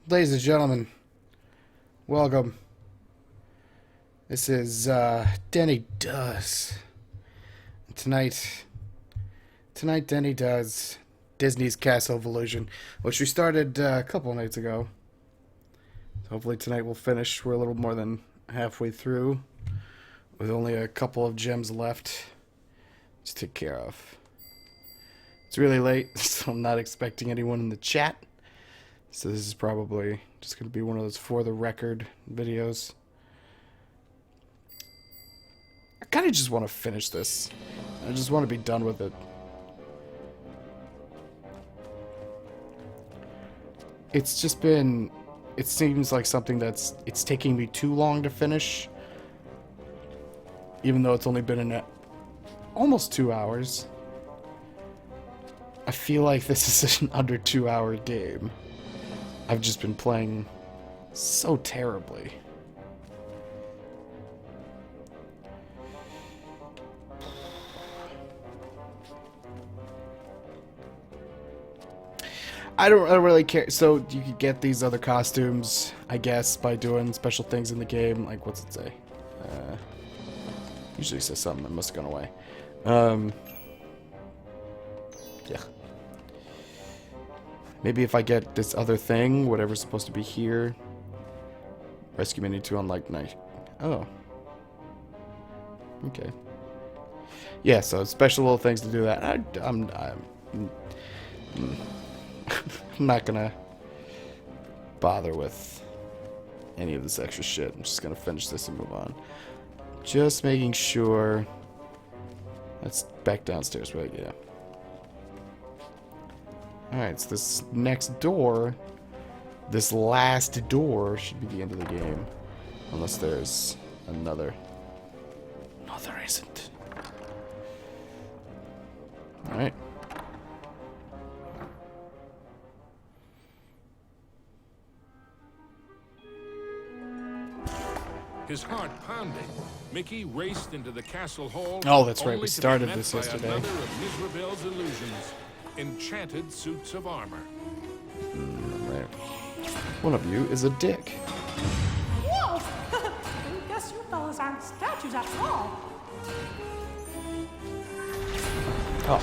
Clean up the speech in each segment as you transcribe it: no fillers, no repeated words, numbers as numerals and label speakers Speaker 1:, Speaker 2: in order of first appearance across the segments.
Speaker 1: Ladies and gentlemen, welcome. This is Denny Does. Tonight, Denny does Disney's Castle of Illusion, which we started a couple of nights ago. So hopefully tonight we'll finish. We're a little more than halfway through, with only a couple of gems left to take care of. It's really late, so I'm not expecting anyone in the chat. So this is probably just going to be one of those for the record videos. I kind of just want to finish this. I just want to be done with it. It's just been... It seems like something it's taking me too long to finish. Even though it's only been in almost 2 hours. I feel like this is an under 2 hour game. I've just been playing so terribly. I don't really care. So you could get these other costumes, I guess, by doing special things in the game. Like, what's it say? Usually says something that must have gone away. Yeah. Maybe if I get this other thing, whatever's supposed to be here. Rescue menu to unlike night. Oh. Okay. Yeah, so special little things to do that. I'm not gonna bother with any of this extra shit. I'm just gonna finish this and move on. Just making sure. That's back downstairs, right? Yeah. Alright, so this next door, this last door, should be the end of the game. Unless there's another. No, there isn't. Alright.
Speaker 2: His heart pounding, Mickey raced into the castle hall.
Speaker 1: Oh, that's right.
Speaker 2: only
Speaker 1: We
Speaker 2: to be
Speaker 1: started
Speaker 2: met
Speaker 1: this
Speaker 2: by
Speaker 1: yesterday.
Speaker 2: Another of Mizrabel's illusions, enchanted suits of armor.
Speaker 1: Right. One of you is a dick.
Speaker 3: Whoa! I guess you fellas aren't statues after all.
Speaker 1: Oh.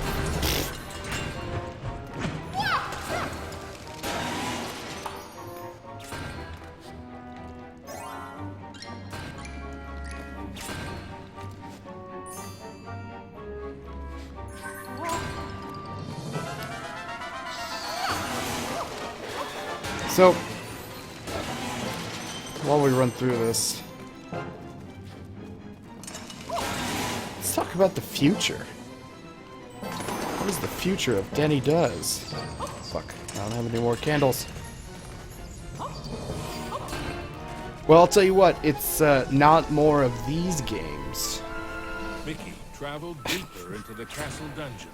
Speaker 1: So, while we run through this, let's talk about the future. What is the future of Denny Does? Fuck, I don't have any more candles. Well, I'll tell you what, it's not more of these games.
Speaker 2: Mickey traveled deeper into the castle dungeons.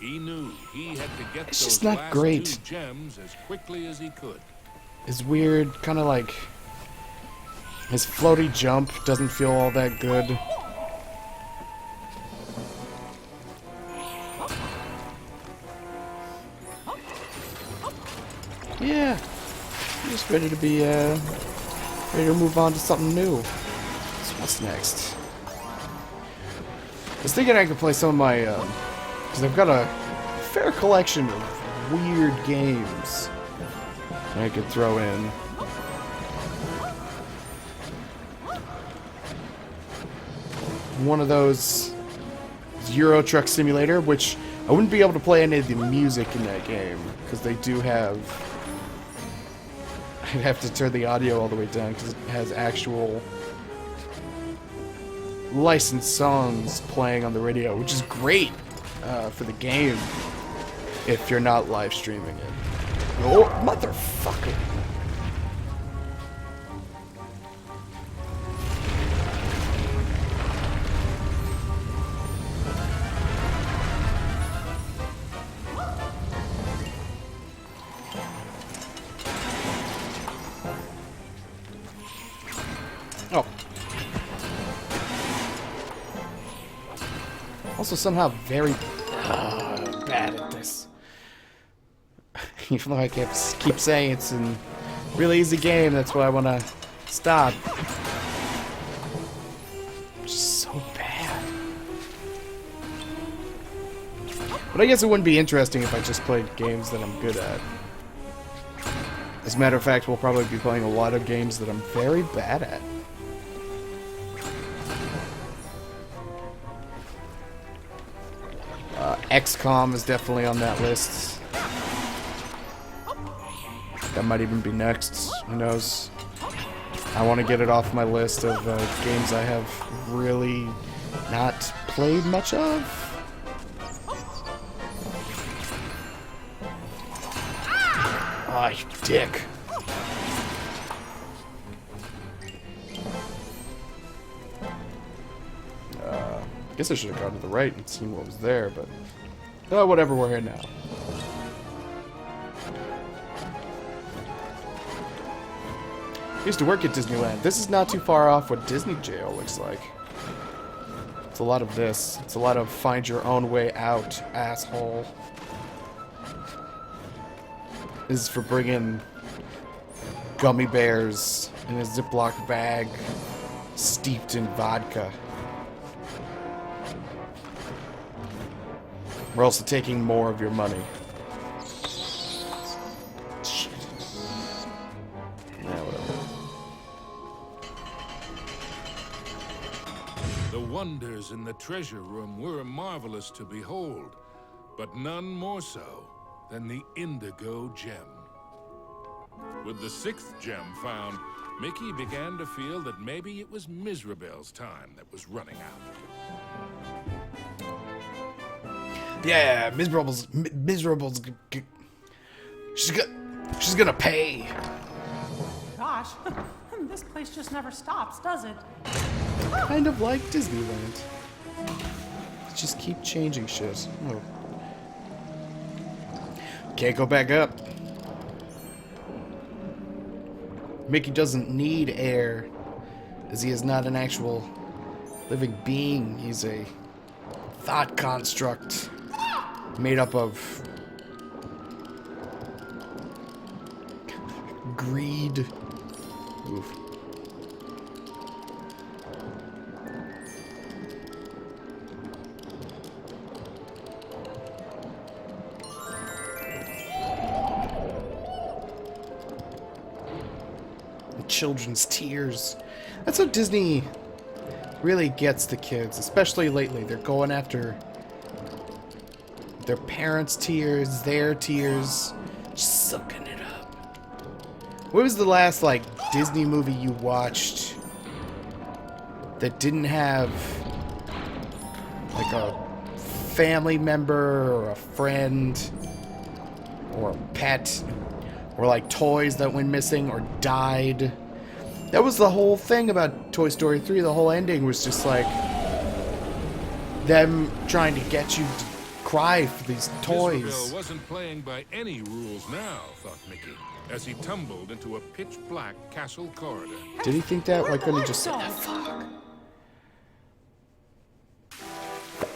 Speaker 2: He knew he had to get
Speaker 1: It's
Speaker 2: those
Speaker 1: just not
Speaker 2: last
Speaker 1: great.
Speaker 2: 2 gems as quickly as he could.
Speaker 1: It's weird, kind of like his floaty jump doesn't feel all that good. Yeah, I'm just ready to be ready to move on to something new. So what's next? I was thinking I could play some of my because I've got a fair collection of weird games I could throw in. One of those is Euro Truck Simulator, which I wouldn't be able to play any of the music in that game because they do have. I'd have to turn the audio all the way down because it has actual licensed songs playing on the radio, which is great for the game if you're not live streaming it. Oh, motherfucker! Oh. Also somehow very bad at this. Even though I keep saying it's in Really easy game, that's why I want to stop. Just so bad. But I guess it wouldn't be interesting if I just played games that I'm good at. As a matter of fact, we'll probably be playing a lot of games that I'm very bad at. XCOM is definitely on that list. That might even be next. Who knows? I want to get it off my list of games I have really not played much of. Ah, you dick. Guess I should have gone to the right and seen what was there, but... Oh, whatever, we're here now. I used to work at Disneyland. This is not too far off what Disney Jail looks like. It's a lot of this. It's a lot of find your own way out, asshole. This is for bringing gummy bears in a Ziploc bag steeped in vodka. We're also taking more of your money. Shit. Yeah, whatever.
Speaker 2: The wonders in the treasure room were marvelous to behold, but none more so than the indigo gem. With the 6th gem found, Mickey began to feel that maybe it was Miserabel's time that was running out.
Speaker 1: Yeah, Miserable's she's gonna pay.
Speaker 3: Gosh, this place just never stops, does it?
Speaker 1: Kind of like Disneyland. Just keep changing shit. Oh. Can't go back up. Mickey doesn't need air, as he is not an actual living being. He's a thought construct made up of greed. Oof. Children's tears. That's how Disney really gets the kids, especially lately. They're going after their parents' tears, their tears, just sucking it up. What was the last, like, Disney movie you watched that didn't have, like, a family member or a friend or a pet or, like, toys that went missing or died? That was the whole thing about Toy Story 3. The whole ending was just like them trying to get you to cry for these toys.
Speaker 2: Miserabel wasn't playing by any rules now, thought Mickey, as he tumbled into a pitch-black castle corridor.
Speaker 1: Did he think that? Why
Speaker 3: Where'd the
Speaker 1: couldn't he just say,
Speaker 3: lights
Speaker 1: "Ah, fuck"?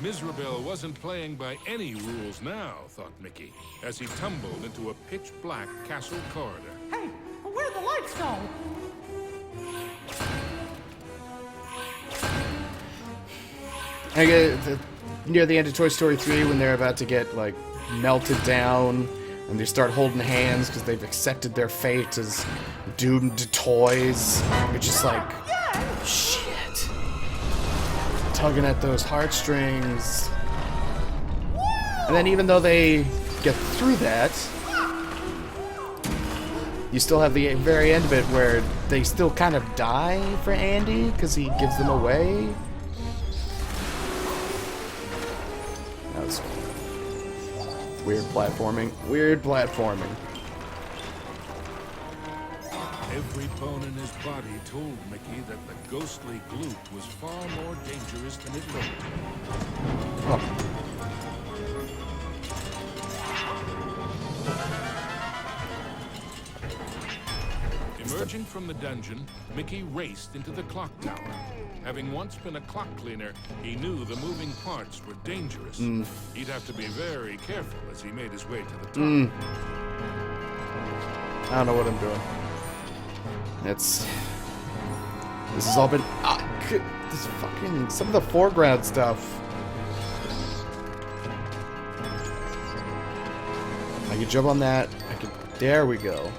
Speaker 2: Miserabel wasn't playing by any rules now, thought Mickey, as he tumbled into a pitch-black castle corridor.
Speaker 3: Hey, where'd the lights go?
Speaker 1: I get near the end of Toy Story 3 when they're about to get, like, melted down and they start holding hands because they've accepted their fate as doomed toys. You're just like, shit. Tugging at those heartstrings. And then even though they get through that, you still have the very end of it where they still kind of die for Andy because he gives them away. That was weird platforming. Weird platforming.
Speaker 2: Every bone in his body told Mickey that the ghostly gloop was far more dangerous than it looked.
Speaker 1: Oh.
Speaker 2: Emerging from the dungeon, Mickey raced into the clock tower. Having once been a clock cleaner, he knew the moving parts were dangerous. He'd have to be very careful as he made his way to the top.
Speaker 1: I don't know what I'm doing. This has all been this fucking some of the foreground stuff. I can jump on that. There we go.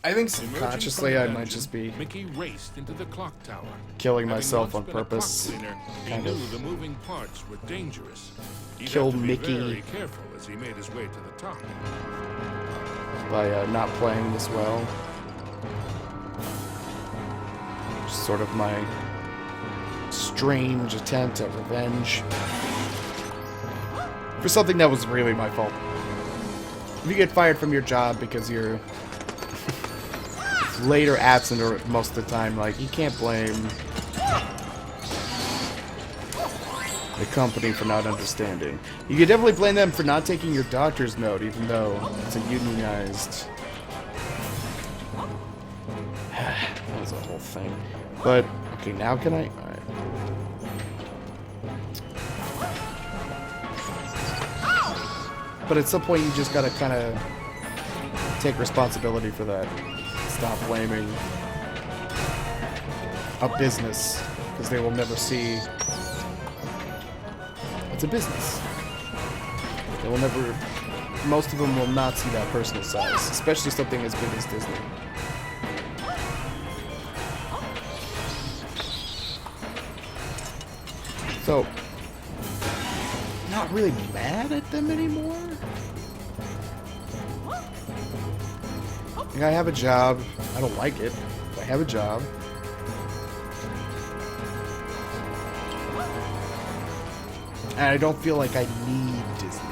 Speaker 1: I think subconsciously I might just be
Speaker 2: Mickey raced into the clock tower.
Speaker 1: killing
Speaker 2: Having
Speaker 1: myself
Speaker 2: once
Speaker 1: on
Speaker 2: been a
Speaker 1: purpose.
Speaker 2: clock cleaner, he
Speaker 1: Kind
Speaker 2: knew
Speaker 1: of.
Speaker 2: the moving parts were dangerous. He'd
Speaker 1: Kill
Speaker 2: have to be
Speaker 1: Mickey.
Speaker 2: very careful as he made his way to the top.
Speaker 1: By not playing this well. Just sort of my strange attempt at revenge. For something that was really my fault. If you get fired from your job because you're late or absent or most of the time, like, you can't blame the company for not understanding. You can definitely blame them for not taking your doctor's note, even though it's a unionized... that was a whole thing. But, okay, now can I... Alright. But at some point you just gotta kind of take responsibility for that. Stop blaming a business, because they will never see... It's a business. They will never... Most of them will not see that personal size, especially something as big as Disney. So, not really mad at them anymore? Like, I have a job. I don't like it, but I have a job. And I don't feel like I need Disney.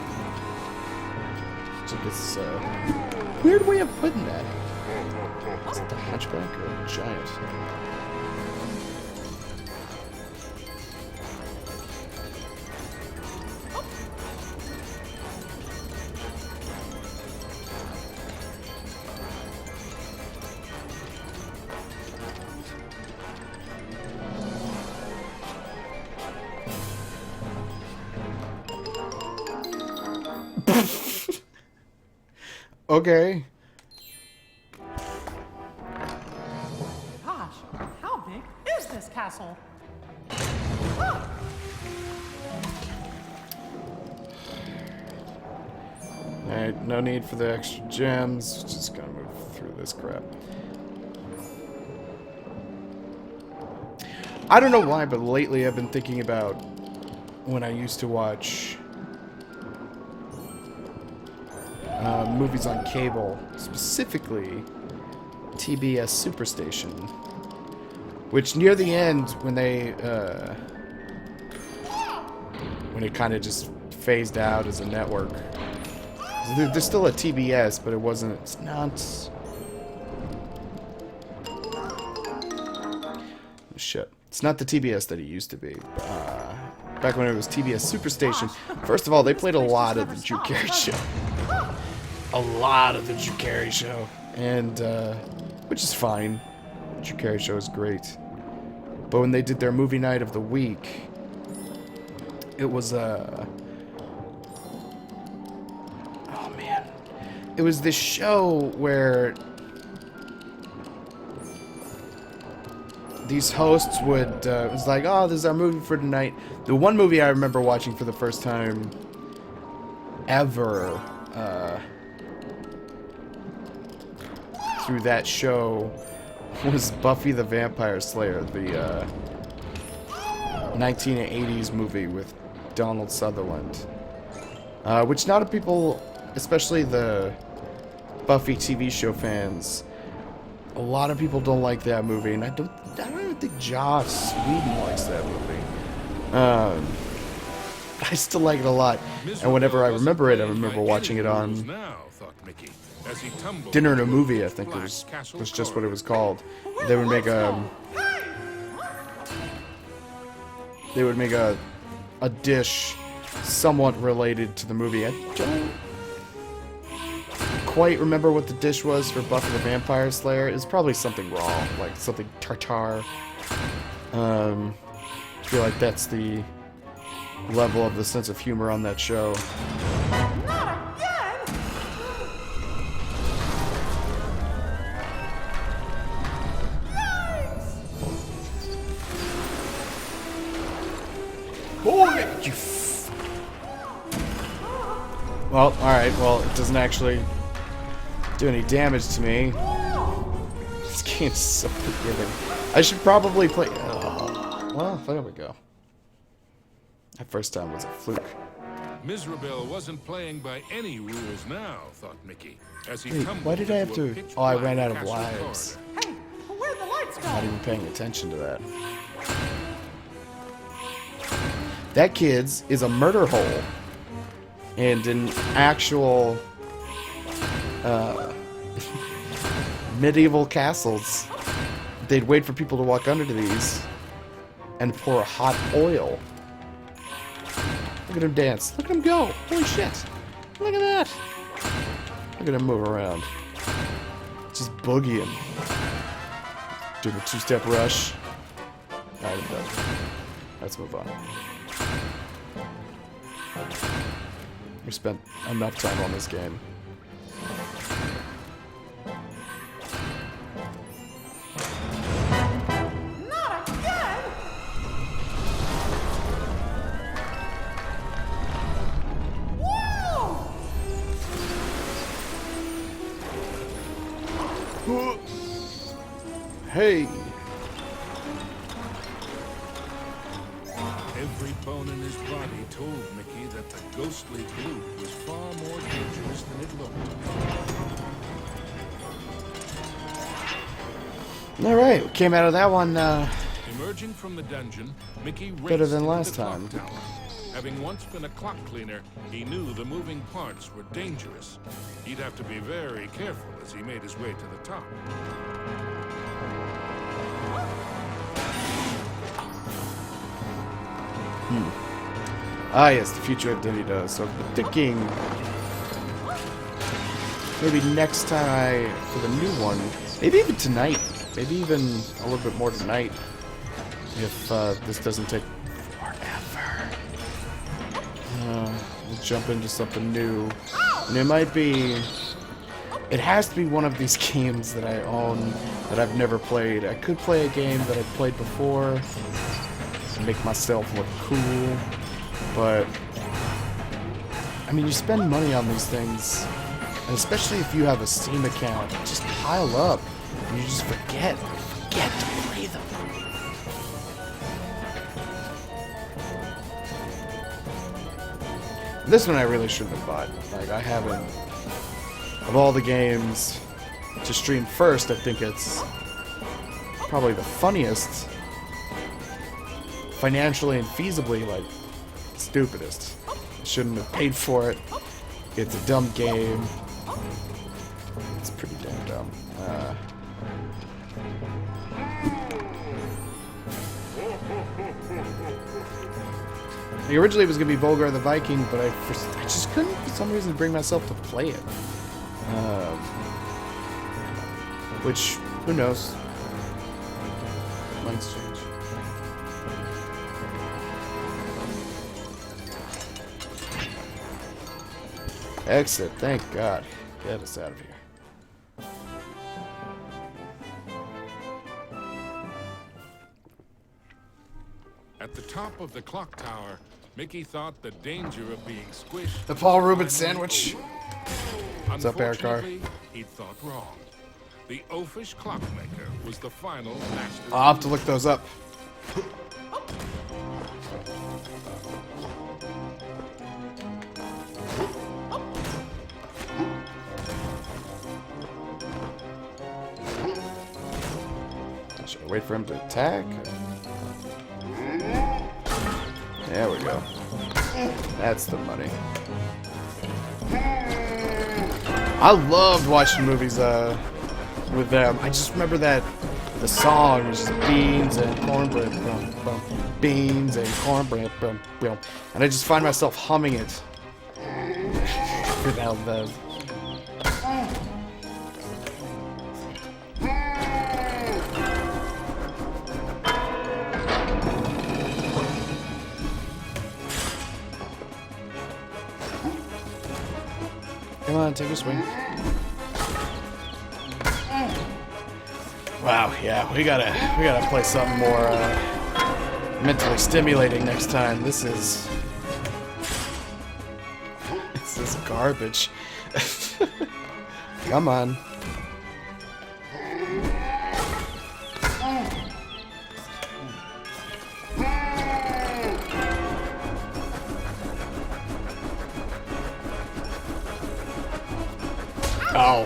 Speaker 1: It's like this weird way of putting that. Is it the Hunchback or a giant? Okay.
Speaker 3: Gosh, how big is this castle?
Speaker 1: Alright, no need for the extra gems. Just gonna move through this crap. I don't know why, but lately I've been thinking about when I used to watch movies on cable, specifically TBS Superstation, which near the end, when they when it kind of just phased out as a network. There's still a TBS, but it wasn't. It's not. Shit. It's not the TBS that it used to be. Back when it was TBS Superstation. First of all, they played a lot of the Drew Carey Show. A lot of the Drew Carey Show. And, which is fine. The Drew Carey Show is great. But when they did their movie night of the week, it was, oh man. It was this show where these hosts would, it was like, oh, this is our movie for tonight. The one movie I remember watching for the first time ever, through that show was Buffy the Vampire Slayer, the 1980s movie with Donald Sutherland, which not a people, especially the Buffy TV show fans, a lot of people don't like that movie, and I don't even think Joss Whedon likes that movie. I still like it a lot, and whenever I remember it, I remember watching it on Dinner and a Movie, I think it was just what it was called. They would make a dish somewhat related to the movie. quite remember what the dish was for Buffy the Vampire Slayer. It's probably something raw, like something tartare. I feel like that's the level of the sense of humor on that show.
Speaker 3: Not again!
Speaker 1: Boy, you well, alright, well, it doesn't actually do any damage to me. This game's so forgiving. I should probably play... well, there we go. That first time was a fluke.
Speaker 2: Mizrabel wasn't playing by any rules now, thought Mickey, as he
Speaker 1: Wait,
Speaker 2: tumbled
Speaker 1: why did I have
Speaker 2: into a
Speaker 1: to...
Speaker 2: pitch
Speaker 1: Oh, I
Speaker 2: black
Speaker 1: ran out of
Speaker 2: castle
Speaker 1: lives.
Speaker 2: corridor.
Speaker 3: Hey, where'd the lights go?
Speaker 1: Not even paying attention to that. That kid's is a murder hole. And in actual medieval castles, they'd wait for people to walk under to these and pour hot oil. Look at him dance. Look at him go. Holy shit. Look at that. Look at him move around. Just boogieing. Doing a two-step rush. Alright, I'm done. Let's move on. We spent enough time on this game.
Speaker 3: Not again! Whoa!
Speaker 1: Hey!
Speaker 2: Every bone in his body told Mickey that the ghostly glue was far more dangerous than it looked.
Speaker 1: Alright, we came out of that one,
Speaker 2: Emerging from the dungeon, Mickey raced
Speaker 1: better than
Speaker 2: into
Speaker 1: last
Speaker 2: the clock
Speaker 1: time.
Speaker 2: tower. Having once been a clock cleaner, he knew the moving parts were dangerous. He'd have to be very careful as he made his way to the top.
Speaker 1: Ah, yes, the future of Denny does. So I'm thinking maybe next time for the new one, maybe even tonight, maybe even a little bit more tonight, if this doesn't take forever. We'll jump into something new, and it might be. It has to be one of these games that I own that I've never played. I could play a game that I've played before and make myself look cool. But, I mean, you spend money on these things, and especially if you have a Steam account, just pile up, and you just forget to play them. This one I really shouldn't have bought. Like, I haven't, of all the games to stream first, I think it's probably the funniest, financially and feasibly, like, stupidest. I shouldn't have paid for it. It's a dumb game. It's pretty damn dumb. Like, originally it was gonna be Volgar the Viking, but I just couldn't for some reason bring myself to play it. Which, who knows? Might change. Exit, thank God. Get us out of here.
Speaker 2: At the top of the clock tower, Mickey thought the danger of being squished...
Speaker 1: The Paul Rubin
Speaker 2: was
Speaker 1: sandwich.
Speaker 2: over.
Speaker 1: What's up, Aircar?
Speaker 2: Unfortunately, he'd thought wrong. The oafish clockmaker was the final master.
Speaker 1: I'll have to look those up. Should I wait for him to attack? There we go. That's the money. I loved watching movies with them. I just remember that the song was just beans and cornbread, bum, bum, beans and cornbread, bum, bum. And I just find myself humming it without the on, take a swing. Wow, yeah, we gotta play something more mentally stimulating next time. This is garbage. Come on. Oh.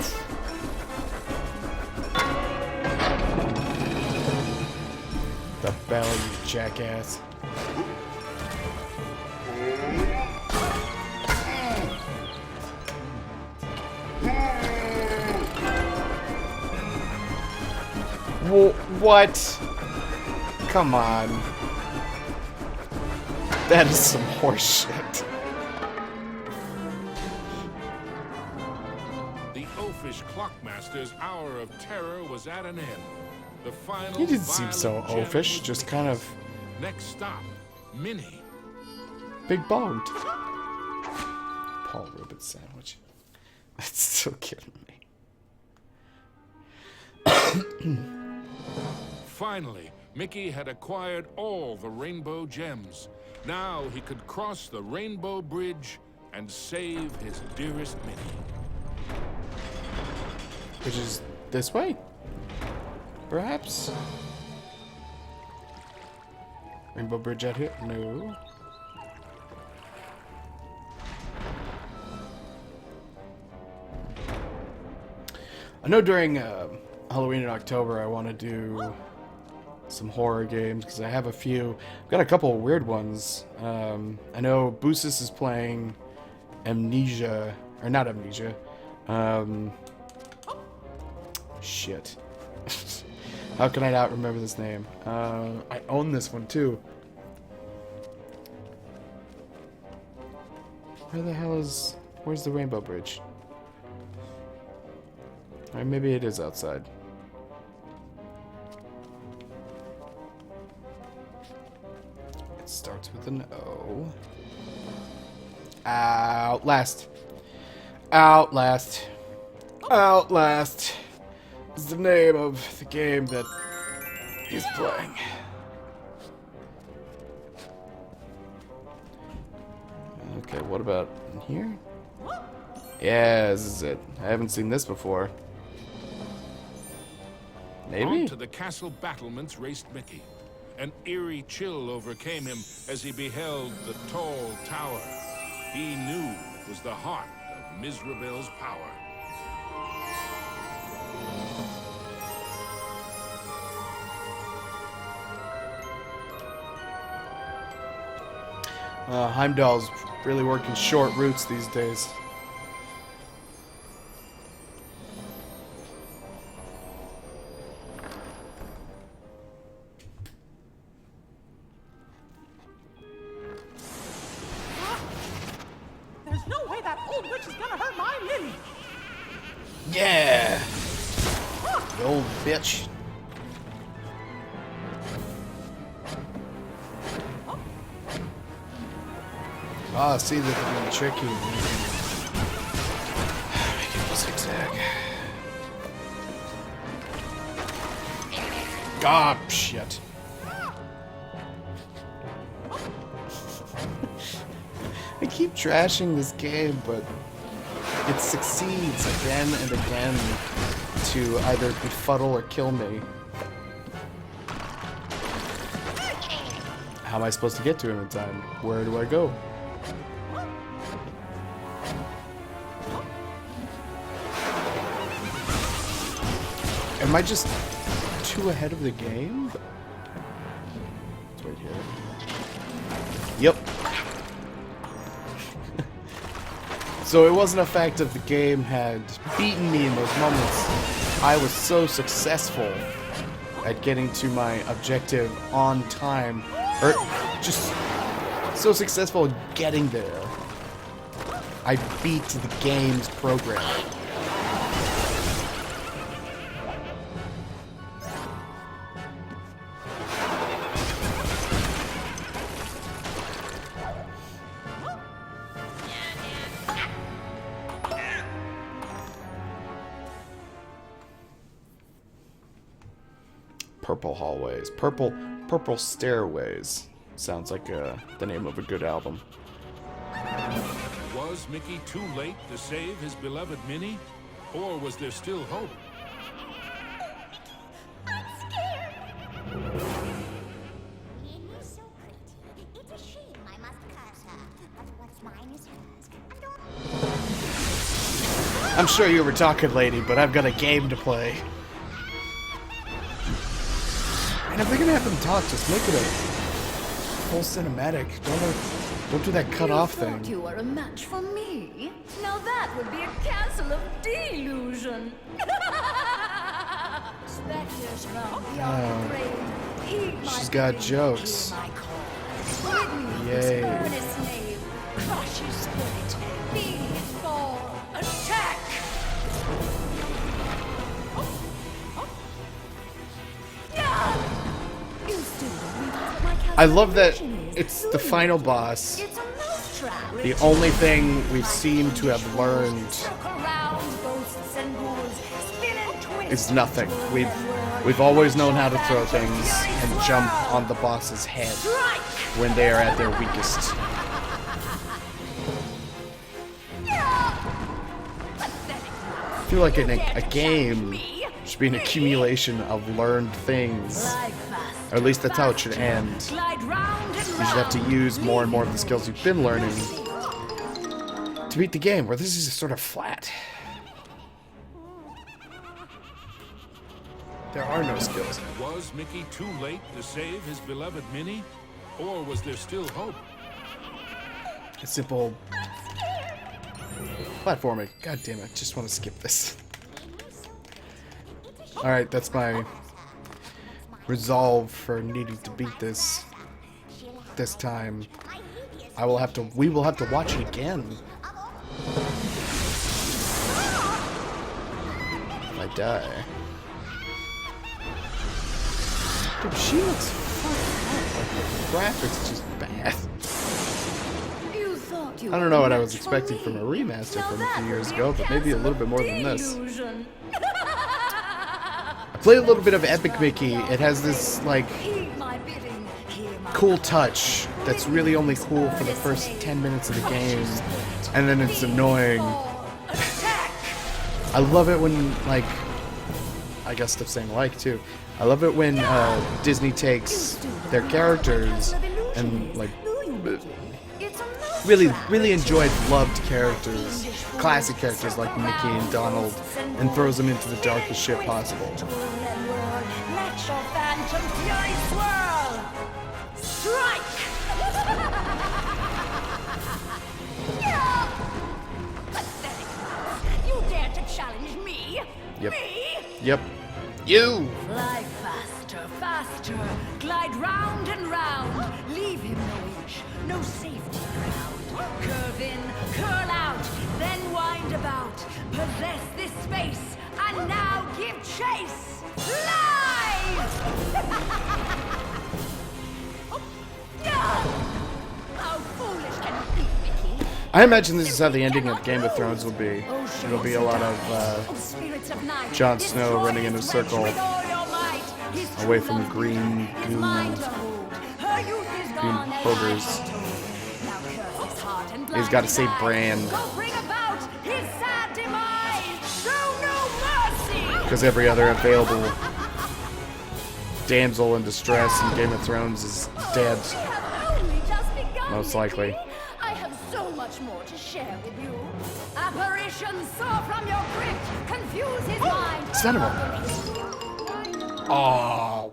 Speaker 1: The bell, you jackass. What? Come on. That is some horse shit.
Speaker 2: The oafish Clockmaster's hour of terror was at an end. The final
Speaker 1: He didn't seem so
Speaker 2: violent gem
Speaker 1: oafish,
Speaker 2: was
Speaker 1: just kind of
Speaker 2: released. Next stop, Minnie.
Speaker 1: big boned. Paul Rubin sandwich. That's still killing me.
Speaker 2: Finally, Mickey had acquired all the rainbow gems. Now he could cross the Rainbow Bridge and save his dearest Minnie.
Speaker 1: Which is this way? Perhaps? Rainbow Bridge out here? No. I know during Halloween in October I want to do some horror games because I have a few. I've got a couple of weird ones. I know Boosis is playing Amnesia, or not Amnesia. Shit. How can I not remember this name? I own this one too. Where's the Rainbow Bridge? Or maybe it is outside. It starts with an O. Outlast. Outlast. Outlast is the name of the game that he's playing. Okay, what about in here? Yeah, this is it. I haven't seen this before. Maybe?
Speaker 2: On to the castle battlements raced Mickey. An eerie chill overcame him as he beheld the tall tower he knew was the heart of Mizrabel's power.
Speaker 1: Heimdall's really working short routes these days.
Speaker 3: There's no way that old witch is gonna hurt my Minnie.
Speaker 1: Yeah! You old bitch. Ah, see that they're being tricky. Make it zigzag. Ah, shit. I keep trashing this game, but it succeeds again and again to either befuddle or kill me. How am I supposed to get to him in time? Where do I go? Am I just too ahead of the game? It's right here. Yep. So it wasn't a fact of the game had beaten me in those moments. I was so successful at getting to my objective on time, or just so successful at getting there. I beat the game's programming. Purple hallways. Purple stairways. Sounds like the name of a good album.
Speaker 2: Was Mickey too late to save his beloved Minnie? Or was there still hope?
Speaker 4: I'm scared. Minnie's so pretty. It's a shame I must curse her. But what's mine is hers.
Speaker 1: I'm sure you were talking, lady, but I've got a game to play. And if they're gonna have them talk, just make it a full cinematic. Don't do that cut off thing.
Speaker 5: You are a match for me. Now that would be a castle of delusion. Spectres round beyond the grave. Heed my
Speaker 1: She's got
Speaker 5: bidding,
Speaker 1: jokes.
Speaker 5: hear my call. Rid me of this
Speaker 1: Yay.
Speaker 5: earnest knave. Crush his spirit. Be his fall. Attack! You still don't realize what my
Speaker 1: I love that
Speaker 5: calculation is.
Speaker 1: it's the final boss.
Speaker 5: It's a mousetrap.
Speaker 1: The only thing we've seemed to have learned
Speaker 5: Circle round, ghosts and ghouls, spin and twist.
Speaker 1: is nothing. We've always known how to throw things and jump on the boss's head
Speaker 5: Strike!
Speaker 1: when they are at their weakest. I feel like a game should be an accumulation of learned things. Or at least that's how it should end.
Speaker 5: Glide round and
Speaker 1: You should have to use more and more of the skills you've been learning to beat the game, where this is sort of flat. There are no skills.
Speaker 2: Was Mickey too late to save his beloved Minnie? Or was there still hope?
Speaker 1: A simple platforming. God damn it, just want to skip this. Alright, that's my resolve for needing to beat this time. We will have to watch it again. If I die. Dude, she looks fucking hot. Like, the graphics just bad.
Speaker 5: You thought you
Speaker 1: I don't know what I was expecting from a remaster from a few years ago, but maybe a little bit more than this. I played a little bit of Epic Mickey. It has this, like, cool touch that's really only cool for the first 10 minutes of the game, and then it's annoying. I love it when, like, I guess stop saying like, too. I love it when Disney takes their characters and, like, really enjoyed, loved characters, classic characters like Mickey and Donald, and throws them into the darkest shit possible.
Speaker 5: Let your phantom fury swirl! Strike! Pathetic. You dare to challenge me?
Speaker 1: Yep.
Speaker 5: Me?
Speaker 1: Yep. You!
Speaker 5: Fly faster, faster. Glide round and round. Leave him no inch, no safety ground. Curve in, curl out, then wind about. Possess this space, and now give chase. Live! How foolish can you be, Mickey?
Speaker 1: I imagine this is how the ending of Game of Thrones will be. It'll be a lot of Jon Snow running in a circle away from green goon, green boogers. He's got to save Bran because every other available damsel in distress in Game of Thrones is dead, most likely.
Speaker 5: I have so much more to share with you. Apparitions soar from your grip, confuse his mind.
Speaker 1: Son of a... Oh.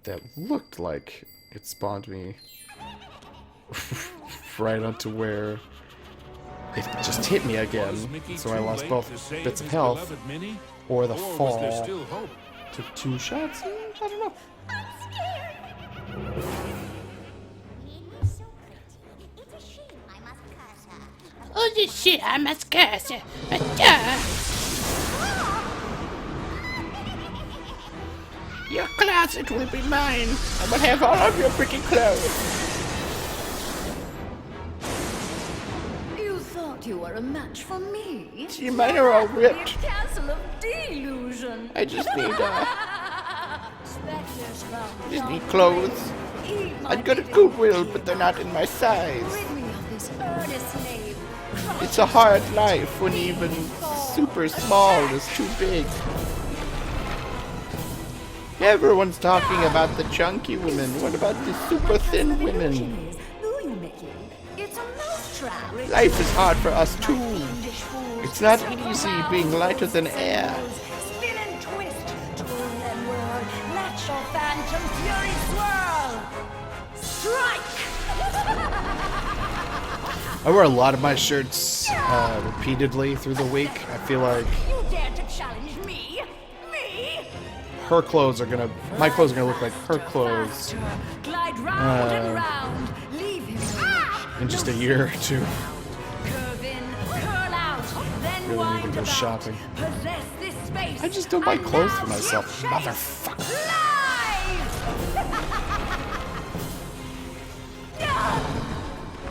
Speaker 1: That looked like it spawned me right onto where it just hit me again. So I lost both bits of health or the fall. Took 2 shots? I don't know.
Speaker 4: Minnie's so pretty. It's a shame I must curse her.
Speaker 3: Oh, this shit, I must curse her. Your closet will be mine. I will have all of your pretty clothes.
Speaker 5: You thought you were are a match for me.
Speaker 1: See, mine are all ripped.
Speaker 5: The castle of delusion.
Speaker 1: I just need,
Speaker 5: Spectres round
Speaker 1: just need
Speaker 5: beyond
Speaker 1: clothes.
Speaker 5: the grave. Heed my
Speaker 1: I'd go to
Speaker 5: bidding.
Speaker 1: Goodwill, but they're not in my size.
Speaker 5: Rid me of this earnest slave.
Speaker 1: It's a hard life when even super small is too big. Everyone's talking about the chunky women. What about the super thin women?
Speaker 5: It's a mousetrap.
Speaker 1: Life is hard for us too.
Speaker 5: Fiendish fools.
Speaker 1: It's not easy being lighter than air.
Speaker 5: Spin and twist, twirl and whirl. Let your phantom fury swirl. Strike!
Speaker 1: I wear a lot of my shirts repeatedly through the week. I feel like
Speaker 5: You dare to challenge me? Me?
Speaker 1: her clothes are gonna, my clothes are gonna look like her clothes
Speaker 5: Faster, glide round and round. Leave him no wish,
Speaker 1: in just a
Speaker 5: no
Speaker 1: year or two.
Speaker 5: curve in, curl out, then
Speaker 1: Really need to
Speaker 5: wind
Speaker 1: go
Speaker 5: about.
Speaker 1: shopping.
Speaker 5: Possess this space.
Speaker 1: I just don't buy clothes for
Speaker 5: Announce
Speaker 1: myself,
Speaker 5: your chase.
Speaker 1: motherfucker.
Speaker 5: Live!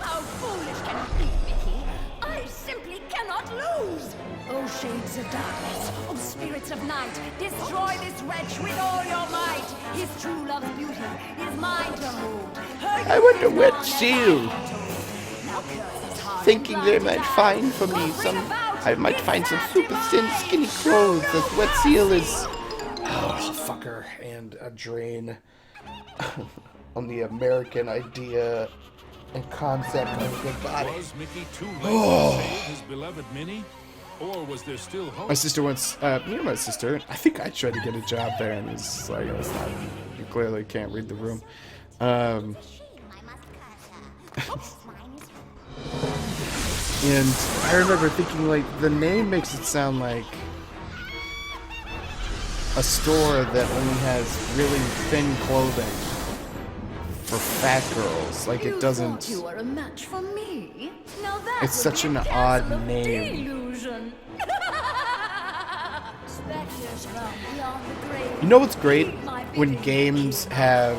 Speaker 5: How foolish can you be, Mickey? I simply cannot lose. Oh, shades of darkness, oh, spirits of night, destroy this wretch with all your might. His true love's beauty is mine to hold. Her
Speaker 1: I
Speaker 5: youth
Speaker 1: wonder
Speaker 5: is
Speaker 1: what
Speaker 5: gone
Speaker 1: Seal,
Speaker 5: and now curse his heart
Speaker 1: thinking
Speaker 5: and
Speaker 1: they
Speaker 5: blind
Speaker 1: might
Speaker 5: his
Speaker 1: find
Speaker 5: eyes.
Speaker 1: for me
Speaker 5: Bring
Speaker 1: some,
Speaker 5: about
Speaker 1: I might
Speaker 5: his
Speaker 1: find some
Speaker 5: nasty
Speaker 1: super thin,
Speaker 5: mind.
Speaker 1: skinny clothes. That's what Seal is. Oh, fucker, and a drain on the American idea and concept of a good body.
Speaker 2: Was Mickey too late to save his beloved Minnie? Or was there still hope?
Speaker 1: My sister once, me and my sister, I think I tried to get a job there, and it's like, it's not, you clearly can't read the room.
Speaker 4: Shame, I must curse her. Mine is
Speaker 1: And I remember thinking, like, the name makes it sound like a store that only has really thin clothing for fat girls. Like,
Speaker 5: You
Speaker 1: it
Speaker 5: thought
Speaker 1: doesn't.
Speaker 5: you were a match for me? Now that
Speaker 1: It's
Speaker 5: would
Speaker 1: such
Speaker 5: be
Speaker 1: an
Speaker 5: a
Speaker 1: odd
Speaker 5: castle of
Speaker 1: name.
Speaker 5: delusion. Spectres round beyond the grave.
Speaker 1: You know what's great?
Speaker 5: Heed my
Speaker 1: When
Speaker 5: bidding.
Speaker 1: games have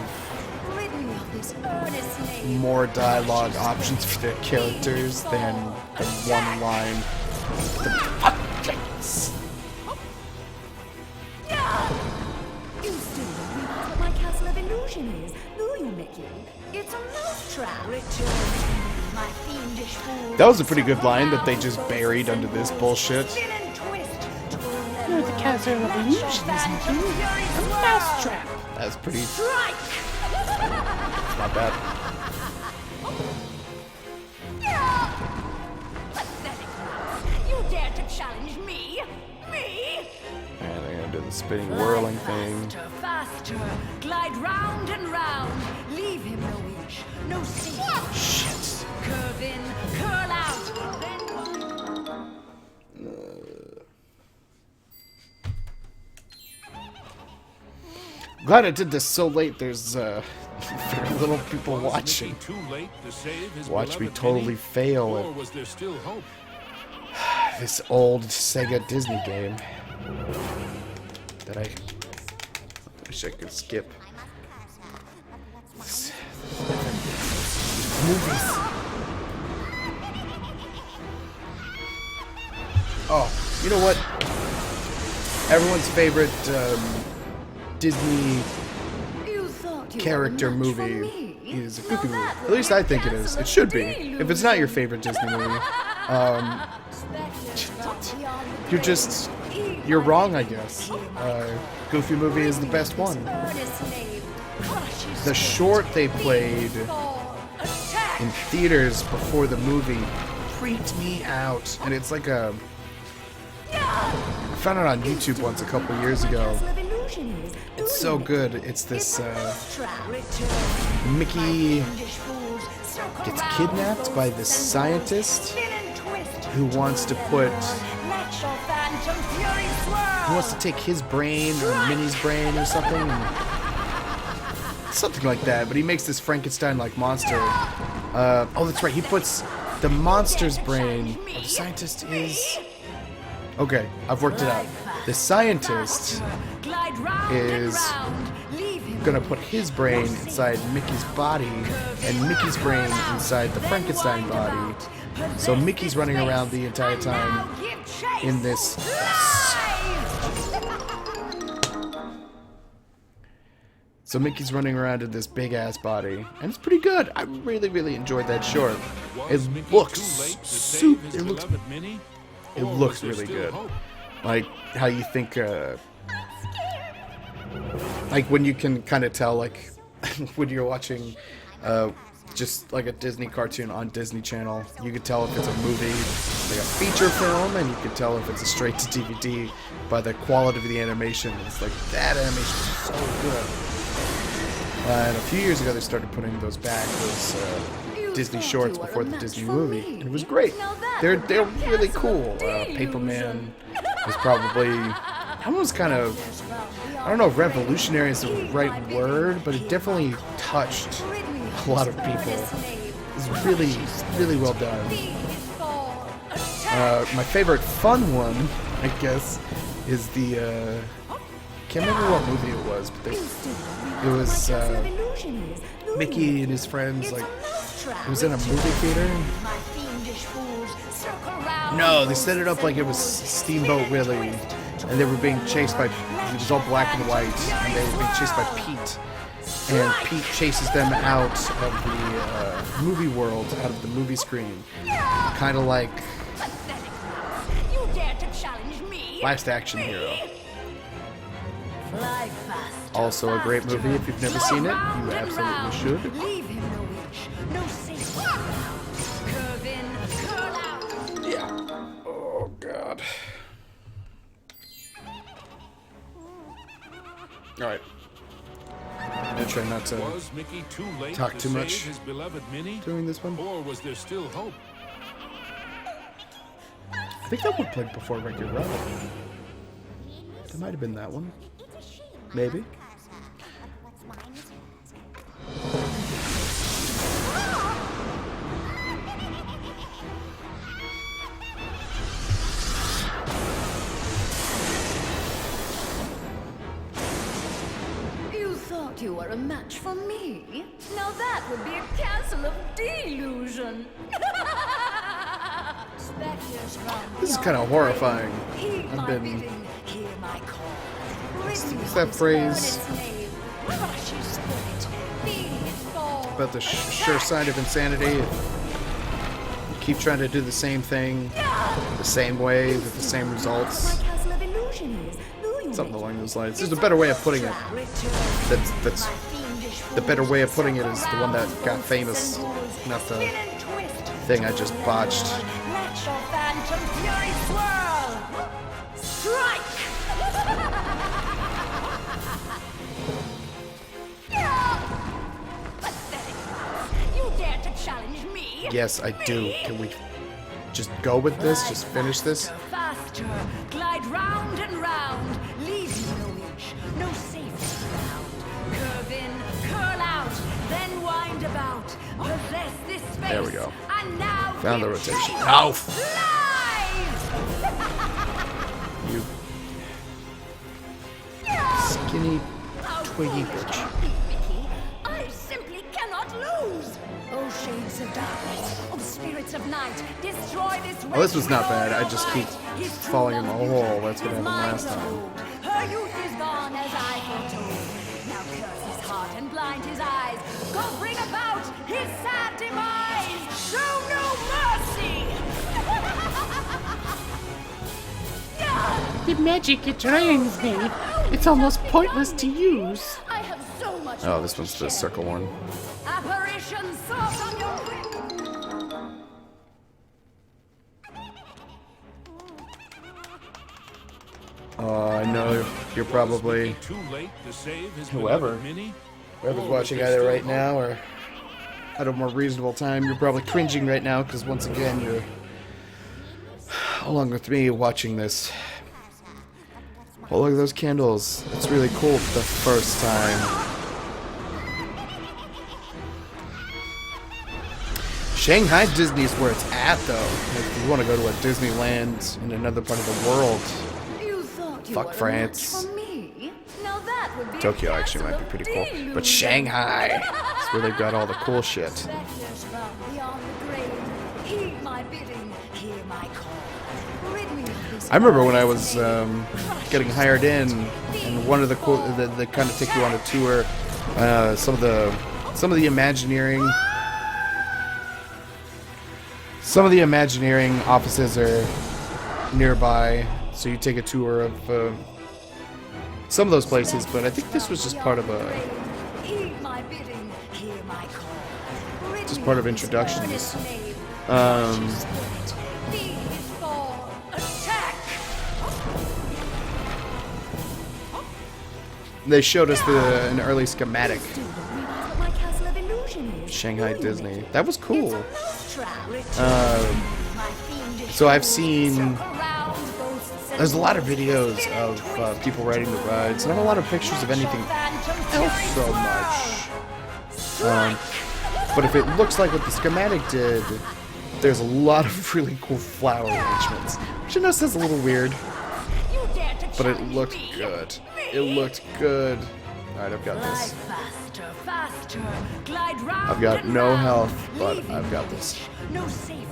Speaker 5: Rid me of this earnest name.
Speaker 1: more dialogue options for their characters than the one line.
Speaker 5: You still don't realize what my castle of illusion is, do you, Mickey? It's a mousetrap. Return, my fiendish fool.
Speaker 1: That was a pretty good line that they just buried under this bullshit.
Speaker 5: Spin and twist, twirl and
Speaker 1: You're the
Speaker 5: whirl.
Speaker 1: castle of
Speaker 5: Let your
Speaker 1: illusions,
Speaker 5: phantom
Speaker 1: Mickey.
Speaker 5: fury
Speaker 1: A
Speaker 5: swirl.
Speaker 1: mousetrap. That's pretty.
Speaker 5: Strike!
Speaker 1: Not bad.
Speaker 5: Pathetic mouse. You dare to challenge me? Me?
Speaker 1: And I'm gonna do the spinning, whirling thing.
Speaker 5: Faster, faster. Glide round and round. Leave him no inch, no seam.
Speaker 1: Shit.
Speaker 5: Curve in, curl out. Then
Speaker 1: Glad I did this so late. There's very little people
Speaker 2: Was
Speaker 1: watching.
Speaker 2: Mickey too late to save his
Speaker 1: Watch me
Speaker 2: beloved
Speaker 1: totally
Speaker 2: Minnie?
Speaker 1: fail
Speaker 2: Or
Speaker 1: at
Speaker 2: was there still hope?
Speaker 1: this old Sega Disney game that I wish I could skip. Movies. Oh, you know what? Everyone's favorite Disney
Speaker 5: you thought you
Speaker 1: character
Speaker 5: were a match for
Speaker 1: movie
Speaker 5: me?
Speaker 1: is a
Speaker 5: Now
Speaker 1: Goofy movie.
Speaker 5: that
Speaker 1: At
Speaker 5: would
Speaker 1: least
Speaker 5: be a
Speaker 1: I think it is.
Speaker 5: castle
Speaker 1: It
Speaker 5: of
Speaker 1: should be. If it's not your favorite Disney movie, you're wrong, I guess. Goofy movie is the best one. The short they played in theaters before the movie freaked me out, and it's like a. I found it on YouTube once a couple years ago. It's so good. It's this Mickey gets kidnapped by this scientist who wants to put. He wants to take his brain or Minnie's brain or something. Something like that, but he makes this Frankenstein-like monster. Oh, that's right. He puts the monster's brain. Oh, the scientist is. Okay, I've worked it out. The scientist is gonna put his brain inside Mickey's body and Mickey's brain inside the Frankenstein body, So Mickey's running around the entire time in this. So Mickey's running around in this big ass body, and it's pretty good. I really, really enjoyed that short. It looks super. It looks really good. Like how you think, like when you can kind of tell, like when you're watching, just like a Disney cartoon on Disney Channel, you could tell if it's a movie, like a feature film, and you could tell if it's a straight to DVD by the quality of the animation. It's like that animation is so good. And a few years ago, they started putting those back, those Disney shorts before the Disney movie, and it was great. They're really cool. Paperman was probably, that one was kind of, I don't know if revolutionary is the right word, but it definitely touched a lot of people. It was really, really well done. My favorite fun one, I guess, is the, can't remember what movie it was, but it was Mickey and his friends, like, it was in a movie theater. No, they set it up like it was Steamboat Willie, and they were being chased by, it was all black and white, and they were being chased by Pete. And Pete chases them out of the movie world, out of the movie screen. Kind of like Last Action Hero. Also a great movie. If you've never seen it, you absolutely should. Yeah. Oh, God. Alright. I'm gonna try not to talk too much during this one.
Speaker 2: Or was there still hope?
Speaker 1: I think that one played before Wreck-It Ralph. That might have been that one. Maybe.
Speaker 5: You thought you were a match for me? Now that would be a castle of delusion.
Speaker 1: This is kind of horrifying. I've been. What's that phrase about the sure sign of insanity? You keep trying to do the same thing, the same way, with the same results. Something along those lines. There's a better way of putting it. That's the better way of putting it is the one that got famous, not the thing I just botched. Yes, I do. Can we just go with this? Just finish this?
Speaker 5: Faster, glide round and round, leaving no inch, no safety ground. Curve in, curl out, then wind about. Possess this space.
Speaker 1: There we go.
Speaker 5: And now
Speaker 1: found the
Speaker 5: give
Speaker 1: rotation.
Speaker 5: chase.
Speaker 1: Ow! You skinny, twiggy bitch.
Speaker 5: I simply cannot lose. Oh, shades of darkness, oh, spirits of night, destroy this.
Speaker 1: Oh, this was not bad. I just keep falling in the hole. That's what happened last time.
Speaker 5: Her youth is gone as I foretold. Now curse his heart and blind his eyes. Go bring about his sad demise. Show no mercy.
Speaker 3: The magic it drains me. It's almost pointless to use.
Speaker 5: I have so much.
Speaker 1: Oh, this one's the circle one.
Speaker 5: Apparition saw from your whip.
Speaker 1: I know you're probably
Speaker 2: Too late to save his
Speaker 1: whoever.
Speaker 2: beloved Minnie?
Speaker 1: whoever's
Speaker 2: Or
Speaker 1: watching
Speaker 2: was there
Speaker 1: either
Speaker 2: still
Speaker 1: right now or at a more reasonable time. You're probably cringing right now because once again you're along with me watching this. Oh, look at those candles. It's really cool for the first time. Shanghai Disney is where it's at, though. If you want to go to a Disneyland in another part of the world,
Speaker 5: You thought you
Speaker 1: Fuck
Speaker 5: were a
Speaker 1: France.
Speaker 5: match for me? Now that would be a
Speaker 1: Tokyo actually might be
Speaker 5: castle
Speaker 1: pretty
Speaker 5: of
Speaker 1: cool. But
Speaker 5: delusion.
Speaker 1: Shanghai is where they've got all the cool shit.
Speaker 5: Spectres from beyond the grave, heed my
Speaker 1: I remember when I was getting hired in, and one of the they kind of take you on a tour. Some of the Imagineering offices are nearby, so you take a tour of some of those places. But I think this was just part of introductions. They showed us an early schematic. Shanghai Disney. That was cool. So I've seen. There's a lot of videos of people riding the rides, not a lot of pictures of anything else so much. But if it looks like what the schematic did, there's a lot of really cool flower arrangements. Which I know sounds a little weird, but it looked good. It looked good. Alright, I've got this. I've got no health, but I've got this.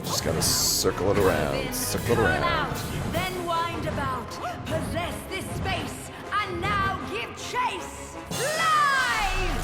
Speaker 1: Just gotta circle it around. Circle it around.
Speaker 5: Then wind about, possess this space, and now give chase. Live!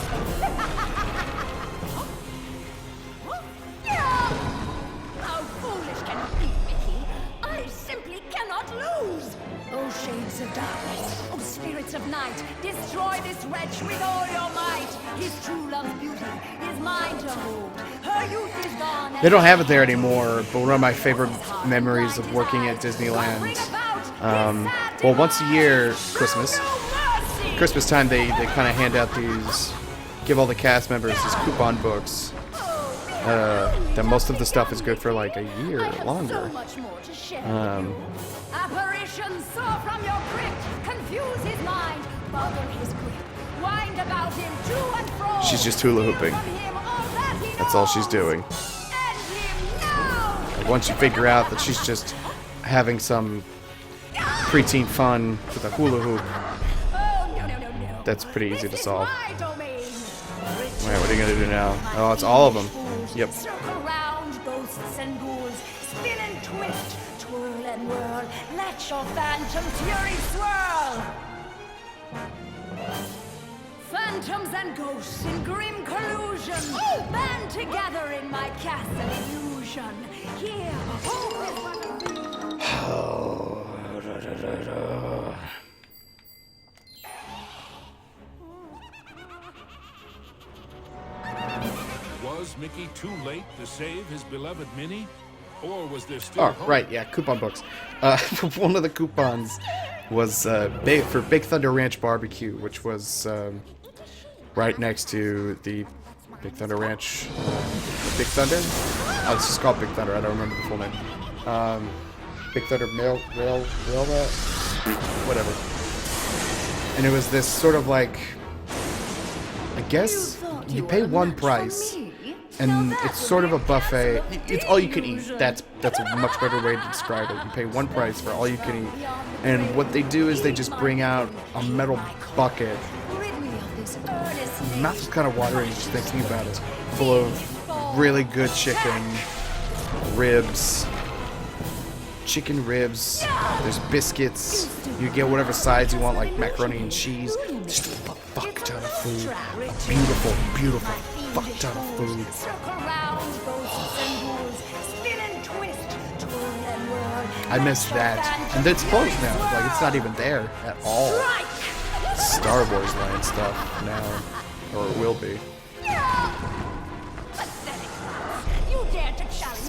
Speaker 5: How foolish can you be, Mickey? I simply cannot lose. Oh, shades of darkness, oh, spirits of night, destroy this wretch with all your might. His true love's beauty is mine to hold. Her youth is gone.
Speaker 1: They don't have it there anymore, but one of my favorite memories of working at Disneyland. Well, once a year, Christmas time, they kind of hand out these, give all the cast members these coupon books. That most of the stuff is good for like a year or longer.
Speaker 5: Apparitions soar from your crypt, confuse his mind, bother his grip, wind about him to and fro.
Speaker 1: She's just hula hooping. That's all she's doing. Like once you figure out that she's just having some preteen fun with a hula hoop, that's pretty easy to solve. Alright, what are you gonna do now? Oh, it's all of them. Yep.
Speaker 5: Circle round, ghosts and ghouls, spin and twist, twirl and whirl, let your phantom fury swirl. Phantoms and ghosts in grim collusion, band together in my castle illusion. Here,
Speaker 2: Was Mickey too late to save his beloved Minnie? Or was there still hope?
Speaker 1: Right, yeah, coupon books. One of the coupons was for Big Thunder Ranch Barbecue, which was right next to the Big Thunder Ranch. Big Thunder? Oh, it's just called Big Thunder. I don't remember the full name. Big Thunder whatever. And it was this sort of like, I guess you pay one price, and it's sort of a buffet. It's all you can eat. That's a much better way to describe it. You pay one price for all you can eat, and what they do is they just bring out a metal bucket. My mouth is kind of watering just thinking about it. Full of really good chicken ribs. There's biscuits. You get whatever sides you want, like macaroni and cheese. Just a fuck ton of food. A beautiful, beautiful fuck ton of food. I miss that. And it's closed now. Like, it's not even there at all. Star Wars Land stuff now. Or it will be.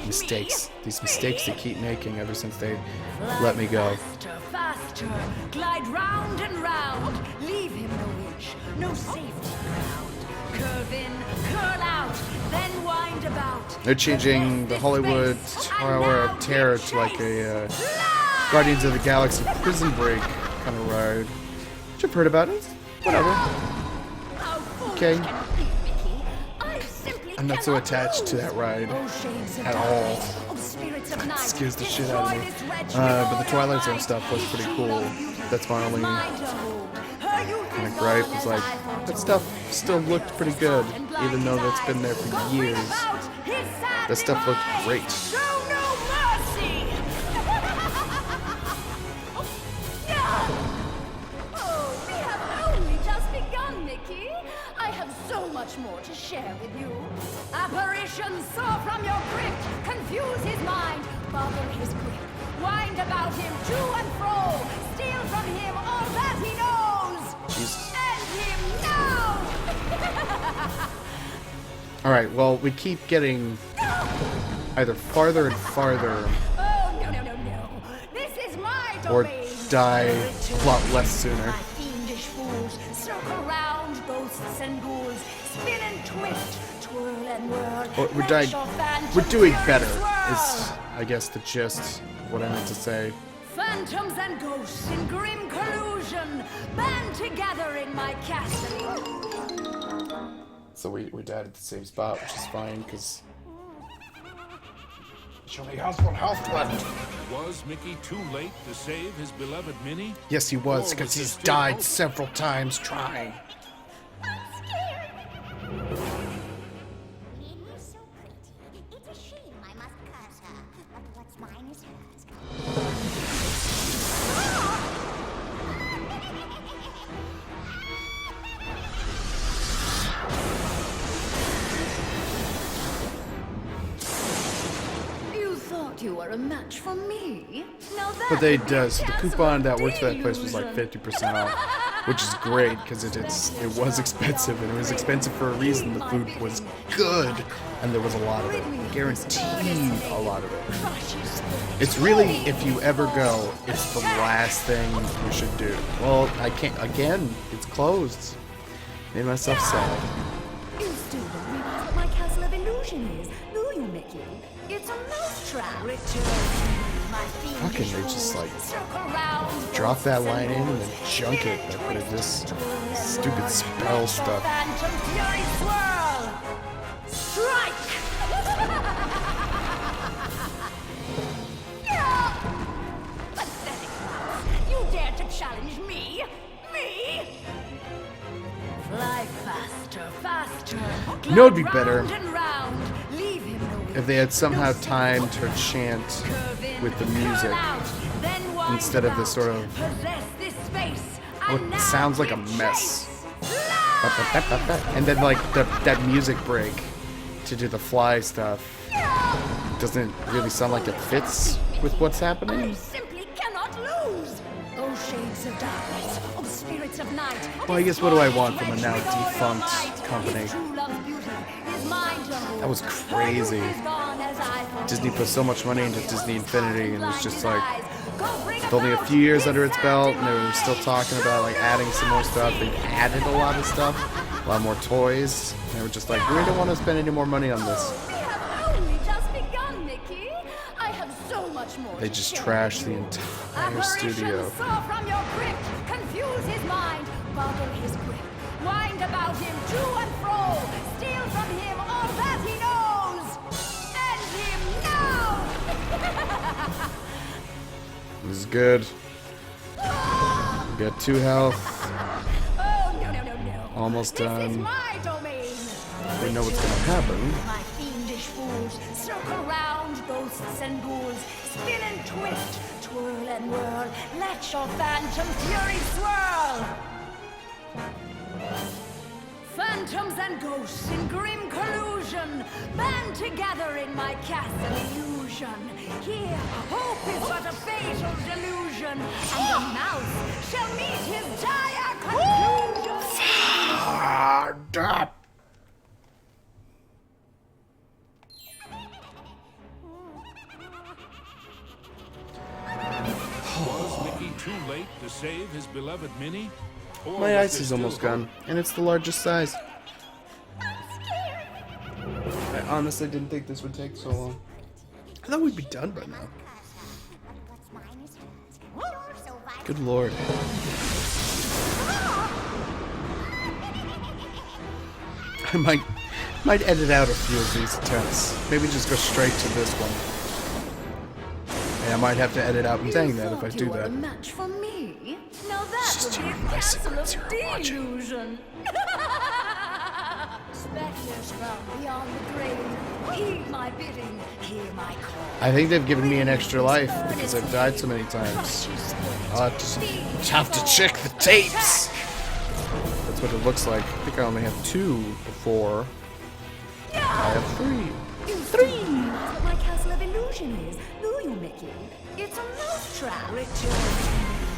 Speaker 1: These mistakes they keep making ever since they let me go.
Speaker 5: Faster, glide round and round, leave him no inch, no safety ground. Curve in, curl out, then wind about.
Speaker 1: They're changing the Hollywood Tower of Terror to like a Guardians of the Galaxy Prison Break kind of ride. Which I've heard about it. Whatever. Okay. I'm not so attached to that ride at all. It scares the shit out of me. But the Twilight Zone stuff was pretty cool. That's my only kind of gripe. Was like, that stuff still looked pretty good, even though that's been there for years. That stuff looked great.
Speaker 5: much more to share with you. Apparitions soar from your crypt, confuse his mind, boggle his grip, wind about him to and fro, steal from him all that he knows.
Speaker 1: Jesus.
Speaker 5: End him now!
Speaker 1: Alright, well, we keep getting either farther and farther,
Speaker 5: Oh, no, no, no, no. This is my
Speaker 1: or
Speaker 5: domain.
Speaker 1: die a lot less sooner.
Speaker 5: My fiendish fools circle round ghosts and ghouls, spin and twist, twirl and whirl.
Speaker 1: Or we're doing better, is, I guess, the gist of what I meant to say.
Speaker 5: Phantoms and ghosts in grim collusion band together in my castle.
Speaker 1: So we died at the same spot, which is fine, because she only has 1 health left.
Speaker 2: Was Mickey too late to save his beloved Minnie?
Speaker 1: Yes, he was,
Speaker 2: Or
Speaker 1: because
Speaker 2: there
Speaker 1: he's
Speaker 2: still
Speaker 1: died
Speaker 2: hope?
Speaker 1: several times trying.
Speaker 4: I'm scared. Minnie's so pretty. It's a shame I must curse her. But what's mine is hers.
Speaker 5: You thought you were a match for me? Now that
Speaker 1: But they
Speaker 5: would be
Speaker 1: does. The coupon that worked for that place was like
Speaker 5: delusion.
Speaker 1: 50% off, which is great because it was expensive, and it was expensive for a reason. The food was good, and there was a lot of it. Guaranteed a lot of it. It's really, if you ever go, it's the last thing you should do. Well, I can't. Again, it's closed. Made myself sad.
Speaker 5: You still don't realize what my castle of illusion is, do you, Mickey? It's a mousetrap.
Speaker 1: How can they just like drop that line in and then junk it by putting this stupid spell stuff?
Speaker 5: Phantom Fury Swirl! Strike! Pathetic mouse! You dare to challenge me? Me? Fly faster, faster.
Speaker 1: You know it'd be better
Speaker 5: Round and round. Leave him no
Speaker 1: if they had somehow timed her chant with the music instead of this sort of what sounds like a mess. And then like that music break to do the fly stuff doesn't really sound like it fits with what's
Speaker 5: I
Speaker 1: happening.
Speaker 5: simply cannot lose. Oh, shades of darkness, oh, spirits of night.
Speaker 1: Well, I guess what do I want from a now defunct company? That was crazy. Disney put so much money into Disney Infinity, and it was just like, with only a few years under its belt, and they were still talking about like adding some more stuff. They added a lot of stuff, a lot more toys. And they were just like, we don't want to spend any more money on this.
Speaker 5: We have only just begun, Mickey. I have so much more.
Speaker 1: They
Speaker 5: to
Speaker 1: just
Speaker 5: share
Speaker 1: trashed
Speaker 5: with
Speaker 1: the
Speaker 5: you.
Speaker 1: entire studio.
Speaker 5: Apparitions soar from your crypt, confuse his mind, boggle his grip, wind about him to and fro, steal from him all that he knows. End him now!
Speaker 1: This is good. We got 2 health.
Speaker 5: Oh, no, no, no, no.
Speaker 1: Almost
Speaker 5: This is
Speaker 1: done.
Speaker 5: my domain.
Speaker 1: We know what's gonna happen.
Speaker 5: My fiendish fools circle round ghosts and ghouls, spin and twist, twirl and whirl. Let your phantom fury swirl. Phantoms and ghosts in grim collusion band together in my castle illusion. Here, hope is but a fatal delusion, and the mouse shall meet his dire conclusion.
Speaker 2: Was Mickey too late to save his beloved Minnie? Or
Speaker 1: My
Speaker 2: was
Speaker 1: ice
Speaker 2: there
Speaker 1: is
Speaker 2: still
Speaker 1: almost
Speaker 2: hope?
Speaker 1: gone, and it's the largest size.
Speaker 4: I'm scared.
Speaker 1: I honestly didn't think this would take so long. I thought we'd be done by now.
Speaker 4: But what's mine is hers. You're so vital.
Speaker 1: Good lord. I might edit out a few of these attempts. Maybe just go straight to this one. And I might have to edit out me saying that if I do that.
Speaker 5: A match for me? Now that
Speaker 1: Just
Speaker 5: would be
Speaker 1: doing
Speaker 5: a
Speaker 1: my
Speaker 5: castle
Speaker 1: secrets
Speaker 5: of
Speaker 1: you're watching.
Speaker 5: delusion. Spectres round beyond the grave, heed my bidding, hear my call.
Speaker 1: I think they've given me an extra life because I've died so many times. I'll have to check the tapes. But That's what it looks like. I think I only have 2 before. I have 3.
Speaker 5: That's what my castle of illusion is. Do you, Mickey? It's a mousetrap.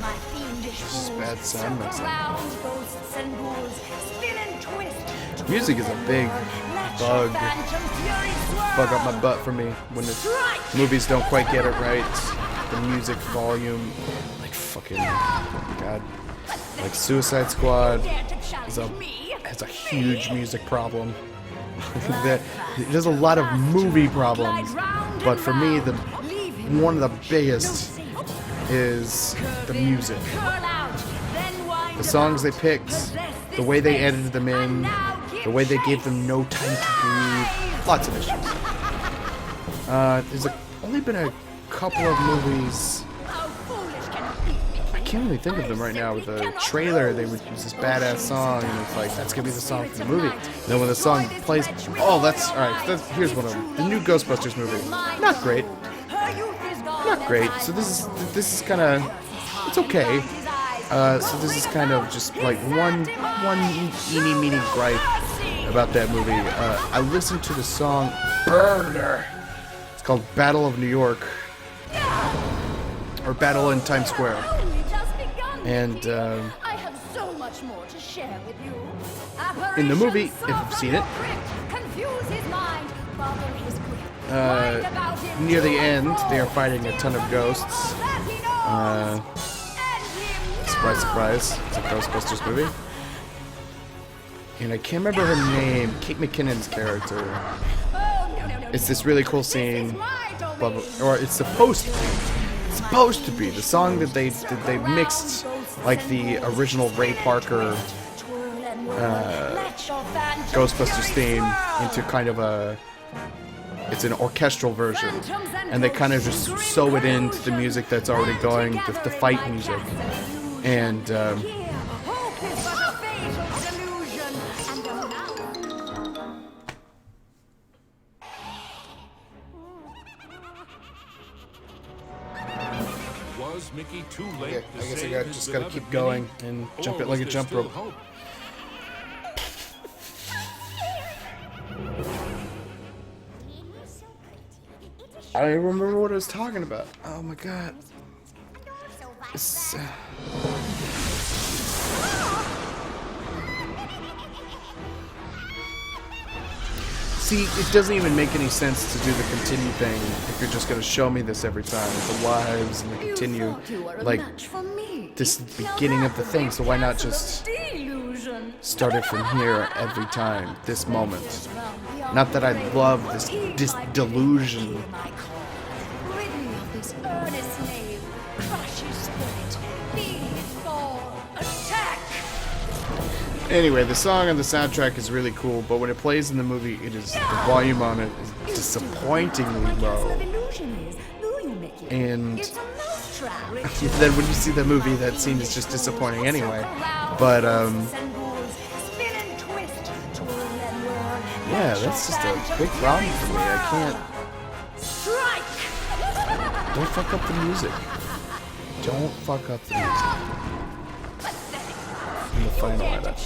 Speaker 5: My fiendish
Speaker 1: This is
Speaker 5: fools
Speaker 1: bad sound mixing.
Speaker 5: around ghosts and ghouls, spin and twist.
Speaker 1: Music is a big bug. Bug up my butt for me when the movies don't quite get it right. The music volume, like fucking god, like Suicide Squad has a huge music problem. There's a lot of movie problems, but for me, one of the biggest is the music. The songs they picked, the way they edited them in, the way they gave them no time to breathe. Lots of issues. There's only been a couple of movies. I can't really think of them right now. With the trailer, they would use this badass song, and it's like, that's gonna be the song for the movie. And then when the song plays, oh, that's alright. Here's one of them. The new Ghostbusters movie. Not great. Not great. So this is kind of, it's okay. So this is kind of just like one eeny meeny gripe about that movie. I listened to the song Burner. It's called Battle of New York, or Battle in Times Square. And
Speaker 5: I have so much more to share with you.
Speaker 1: in the movie, if you've seen it, near the end, they are fighting a ton of ghosts. Surprise, surprise, it's a Ghostbusters movie. And I can't remember her name, Kate McKinnon's character. It's this really cool scene, blah, blah, or it's supposed to be the song that they mixed, like the original Ray Parker Ghostbusters theme into kind of it's an orchestral version, and they kind of just sew it into the music that's already going, the fight music. And
Speaker 2: Was Mickey too late?
Speaker 1: okay, I guess I just gotta keep going and jump it like a jump rope. I don't even remember what I was talking about. Oh my god. It's, see, it doesn't even make any sense to do the continue thing if you're just going to show me this every time. The lives and the continue. Like, this is the beginning of the thing, so why not just start it from here every time, this moment. Not that I love this delusion. Anyway, the song on the soundtrack is really cool, but when it plays in the movie, the volume on it is disappointingly low. And then when you see the movie, that scene is just disappointing anyway. But yeah, that's just a big problem for me. I can't. Don't fuck up the music. Don't fuck up the music. In the final edit.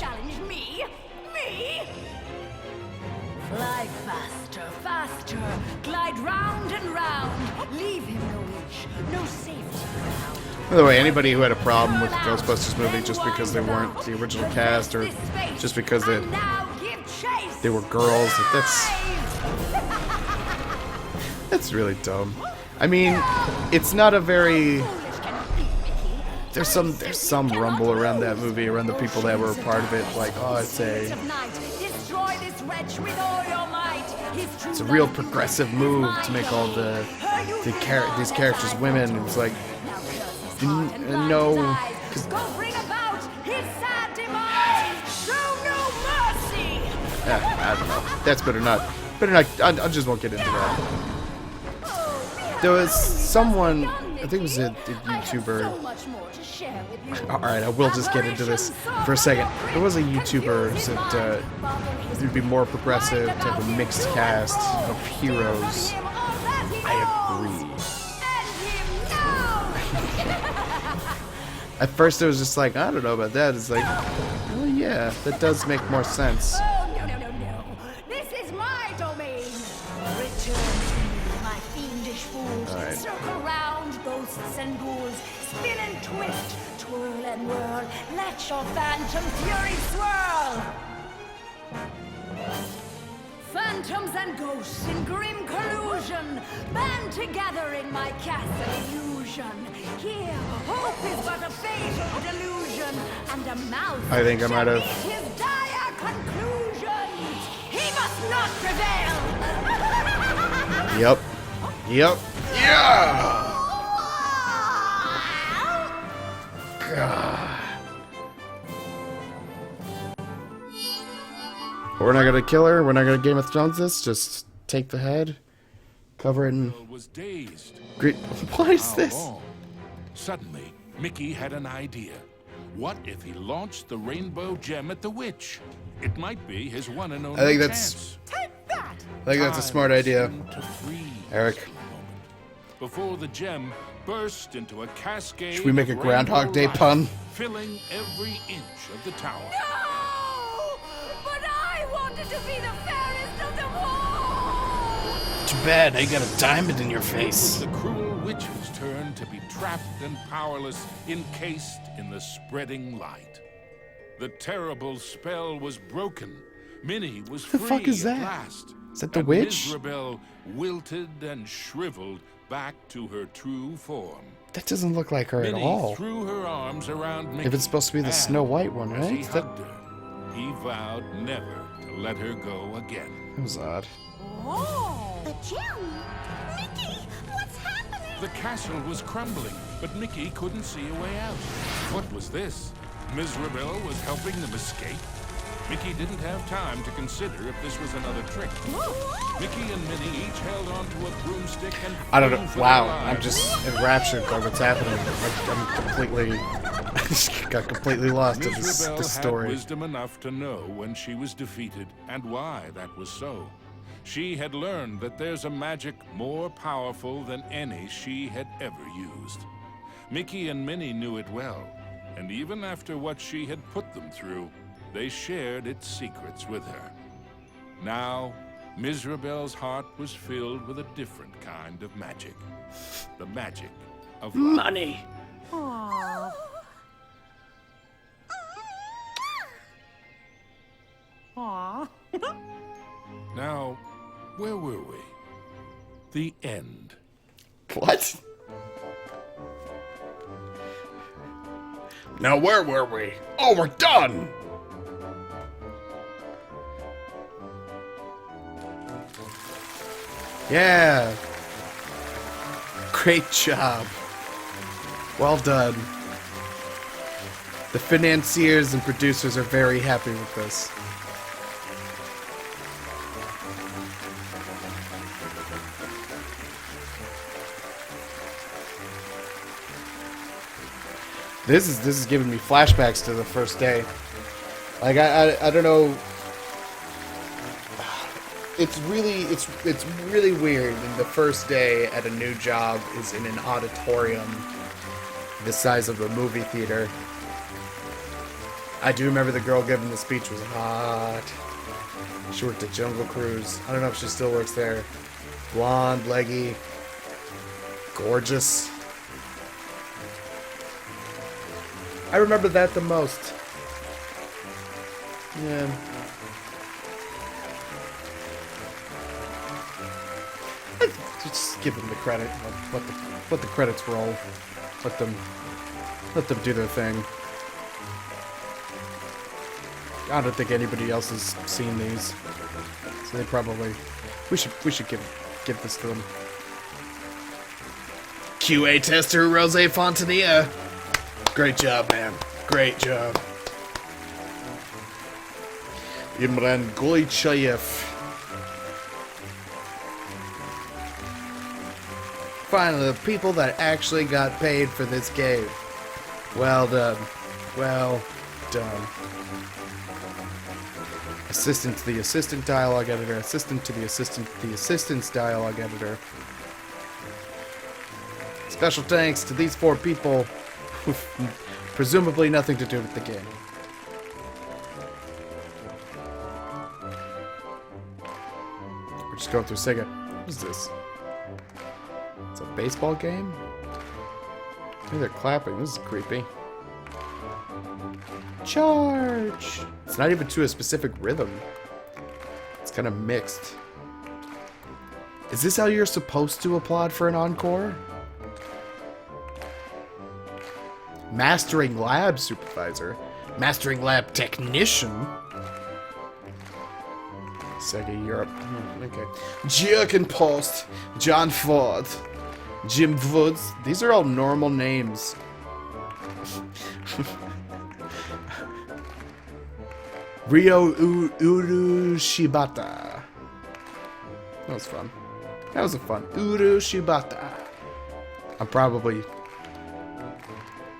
Speaker 5: Fly faster, faster, glide round and round, leave him no inch, no safety ground.
Speaker 1: By the way, anybody who had a problem with the Ghostbusters movie just because they weren't the original cast or just because they were girls, that's really dumb. I mean, it's not a very... There's some rumble around that movie, around the people that were a part of it, like, oh, it's a real progressive move to make all these characters women. It's like, no, I don't know. That's better not. I just won't get into that. There was someone, I think it was a YouTuber. Alright, I will just get into this for a second. There was a YouTuber who said it'd be more progressive to have a mixed cast of heroes. I agree. At first it was just like, I don't know about that. It's like, oh yeah, that does make more sense.
Speaker 5: Oh, no. This is my domain. Return to me, my fiendish fools.
Speaker 1: All right.
Speaker 5: Circle round, ghosts and ghouls. Spin and twist, twirl and whirl. Let your phantom fury swirl. Phantoms and ghosts in grim collusion band together in my castle illusion. Here, hope is but a fatal delusion, and a mouse
Speaker 1: I think I might
Speaker 5: shall
Speaker 1: have-
Speaker 5: meet his dire conclusion. He must not prevail.
Speaker 1: Yep. Yep. Yeah! God. We're not gonna kill her. We're not gonna Game of Thrones this. Just take the head, cover it in.
Speaker 2: Was dazed.
Speaker 1: Great. What is
Speaker 2: How
Speaker 1: this?
Speaker 2: long? Suddenly, Mickey had an idea. What if he launched the rainbow gem at the witch? It might be his one and only
Speaker 1: I think that's-
Speaker 2: chance.
Speaker 3: Take that!
Speaker 1: I think that's a
Speaker 2: Time
Speaker 1: smart idea.
Speaker 2: seemed to freeze
Speaker 1: Eric.
Speaker 2: for a moment before the gem burst into a cascade.
Speaker 1: Should we make a
Speaker 2: of
Speaker 1: Groundhog
Speaker 2: rainbow
Speaker 1: Day
Speaker 2: light,
Speaker 1: pun?
Speaker 2: filling every inch of the tower?
Speaker 5: No! But I wanted to be the fairest of them all!
Speaker 1: Too bad. I got a diamond in your
Speaker 2: It was
Speaker 1: face.
Speaker 2: the cruel witch's turn to be trapped and powerless, encased in the spreading light. The terrible spell was broken. Minnie was
Speaker 1: the
Speaker 2: free
Speaker 1: fuck is
Speaker 2: at
Speaker 1: that?
Speaker 2: last.
Speaker 1: Is that the
Speaker 2: and
Speaker 1: witch?
Speaker 2: Mizrabel wilted and shriveled back to her true form.
Speaker 1: That doesn't look like her at
Speaker 2: Minnie
Speaker 1: all.
Speaker 2: threw her arms around Mickey.
Speaker 1: If it's supposed to be the
Speaker 2: and
Speaker 1: Snow White one,
Speaker 2: as he
Speaker 1: right? That,
Speaker 2: hugged her, he vowed never to let her go again.
Speaker 1: that was odd.
Speaker 3: Oh!
Speaker 4: The gem? Mickey, what's happening?
Speaker 2: The castle was crumbling, but Mickey couldn't see a way out. What was this? Mizrabel was helping them escape? Mickey didn't have time to consider if this was another trick. Mickey and Minnie each held onto a broomstick and
Speaker 1: I don't
Speaker 2: flew
Speaker 1: know.
Speaker 2: for
Speaker 1: Wow,
Speaker 2: their
Speaker 1: I'm
Speaker 2: lives.
Speaker 1: just enraptured by what's happening. I'm completely, I just got completely lost in this
Speaker 2: Mizrabel had
Speaker 1: story.
Speaker 2: wisdom enough to know when she was defeated and why that was so. She had learned that there's a magic more powerful than any she had ever used. Mickey and Minnie knew it well, and even after what she had put them through, they shared its secrets with her. Now, Mizrabel's heart was filled with a different kind of magic. The magic of love.
Speaker 1: Money.
Speaker 3: Aw.
Speaker 2: Now, where were we? The end.
Speaker 1: What? Now where were we? Oh, we're done! Yeah. Great job. Well done. The financiers and producers are very happy with this. This is giving me flashbacks to the first day. Like I don't know. It's really weird. And the first day at a new job is in an auditorium the size of a movie theater. I do remember the girl giving the speech was hot. She worked at Jungle Cruise. I don't know if she still works there. Blonde, leggy, gorgeous. I remember that the most. Yeah. Just give them the credit. Let the credits roll. Let them do their thing. I don't think anybody else has seen these, so they probably. We should give this to them. QA tester Rose Fontanilla. Great job, man. Great job. Imran Goichayev. Finally, the people that actually got paid for this game. Well done. Well done. Assistant to the assistant dialogue editor. Assistant to the assistant's dialogue editor. Special thanks to these 4 people Presumably nothing to do with the game. We're just going through Sega. What is this? It's a baseball game? Hey, they're clapping. This is creepy. Charge! It's not even to a specific rhythm. It's kind of mixed. Is this how you're supposed to applaud for an encore? Mastering lab supervisor. Mastering lab technician. Sega Europe. Okay. Jürgen Post. John Ford. Jim Woods. These are all normal names. Ryo Uru Shibata. That was fun. That was a fun. Uru Shibata. I'm probably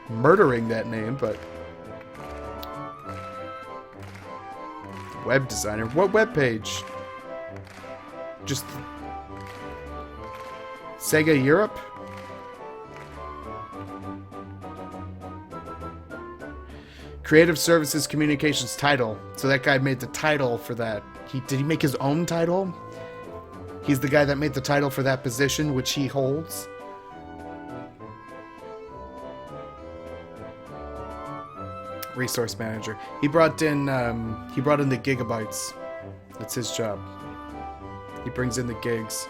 Speaker 1: murdering that name, but... Web designer. What web page? Just... Sega Europe? Creative Services Communications title. So that guy made the title for that. Did he make his own title? He's the guy that made the title for that position, which he holds. Resource manager. He brought in the gigabytes. That's his job. He brings in the gigs.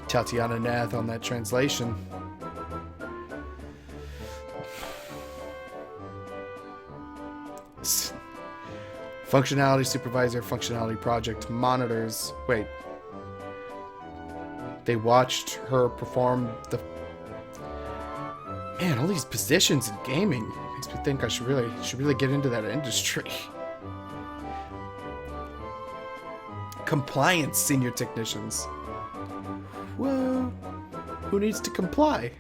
Speaker 1: Tatiana Nath on that translation. Functionality supervisor, functionality project monitors. Wait. They watched her perform the... Man, all these positions in gaming makes me think I should really get into that industry. Compliance senior technicians. Well, who needs to comply?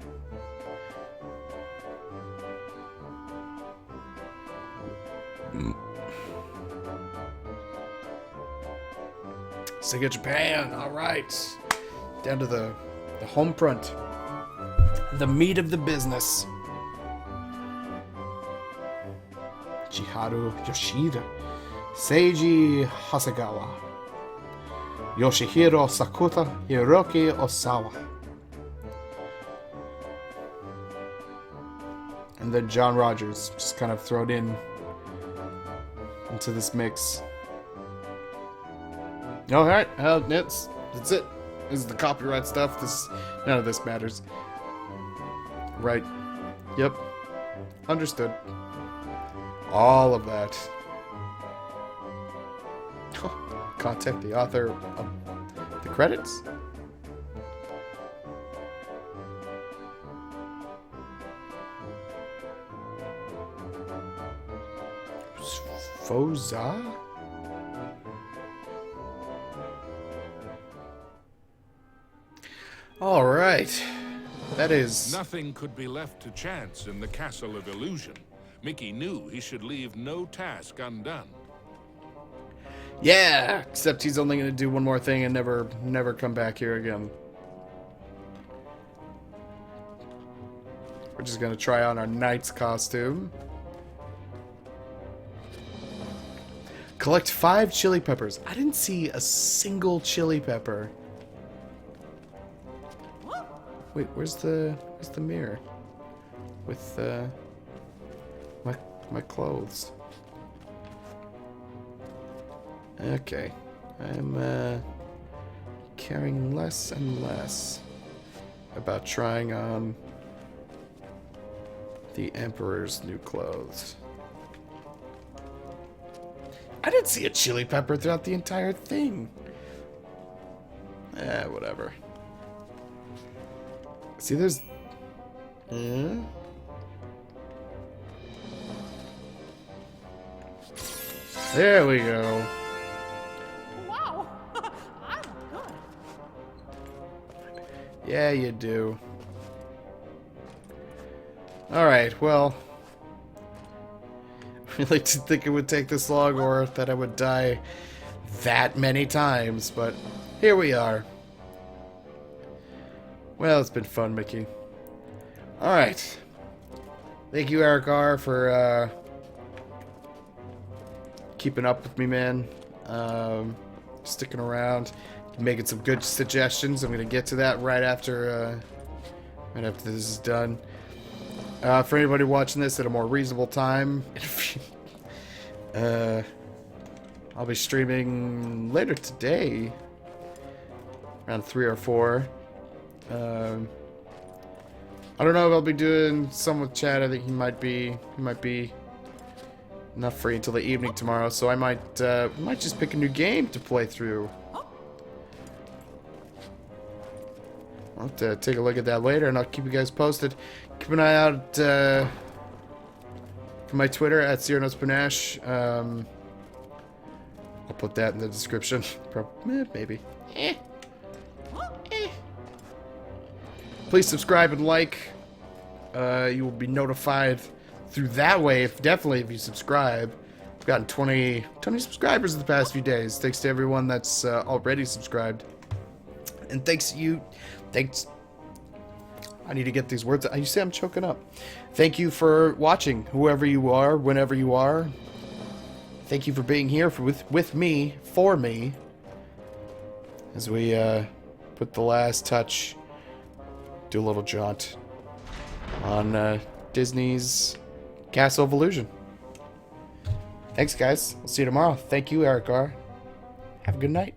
Speaker 1: Sega Japan, alright. Down to the home front. The meat of the business. Chiharu Yoshida. Seiji Hasegawa. Yoshihiro Sakuta. Hiroki Osawa. And then John Rogers, just kind of thrown into this mix. Alright, that's it. This is the copyright stuff. None of this matters. Right. Yep. Understood. All of that. Contact the author of the credits? Foza? All right. That is...
Speaker 2: Nothing could be left to chance in the Castle of Illusion. Mickey knew he should leave no task undone.
Speaker 1: Yeah, except he's only going to do one more thing and never come back here again. We're just going to try on our knight's costume. Collect 5 chili peppers. I didn't see a single chili pepper. Wait, where's the mirror? With my clothes. Okay. I'm caring less and less about trying on the Emperor's new clothes. I didn't see a chili pepper throughout the entire thing. Whatever. See, there's... There we go.
Speaker 3: Wow, I look good.
Speaker 1: Yeah, you do. Alright, well... I really didn't think it would take this long or that I would die that many times, but here we are. Well, it's been fun, Mickey. Alright. Thank you, Eric R, for keeping up with me, man. Sticking around, making some good suggestions. I'm gonna get to that right after this is done. For anybody watching this at a more reasonable time, I'll be streaming later today, around 3 or 4. I don't know if I'll be doing some with Chad. I think he might be not free until the evening tomorrow, so I might just pick a new game to play through. I'll have to take a look at that later, and I'll keep you guys posted. Keep an eye out for my Twitter at @SierraNotesPanache. I'll put that in the description. Maybe. Please subscribe and like. You will be notified through that way, definitely if you subscribe. I've gotten 20 subscribers in the past few days. Thanks to everyone that's already subscribed. And thanks. I need to get these words. You say I'm choking up. Thank you for watching, whoever you are, whenever you are. Thank you for being here with me, for me, as we put the last touch, do a little jaunt on Disney's Castle of Illusion. Thanks, guys. I'll see you tomorrow. Thank you, Eric R. Have a good night.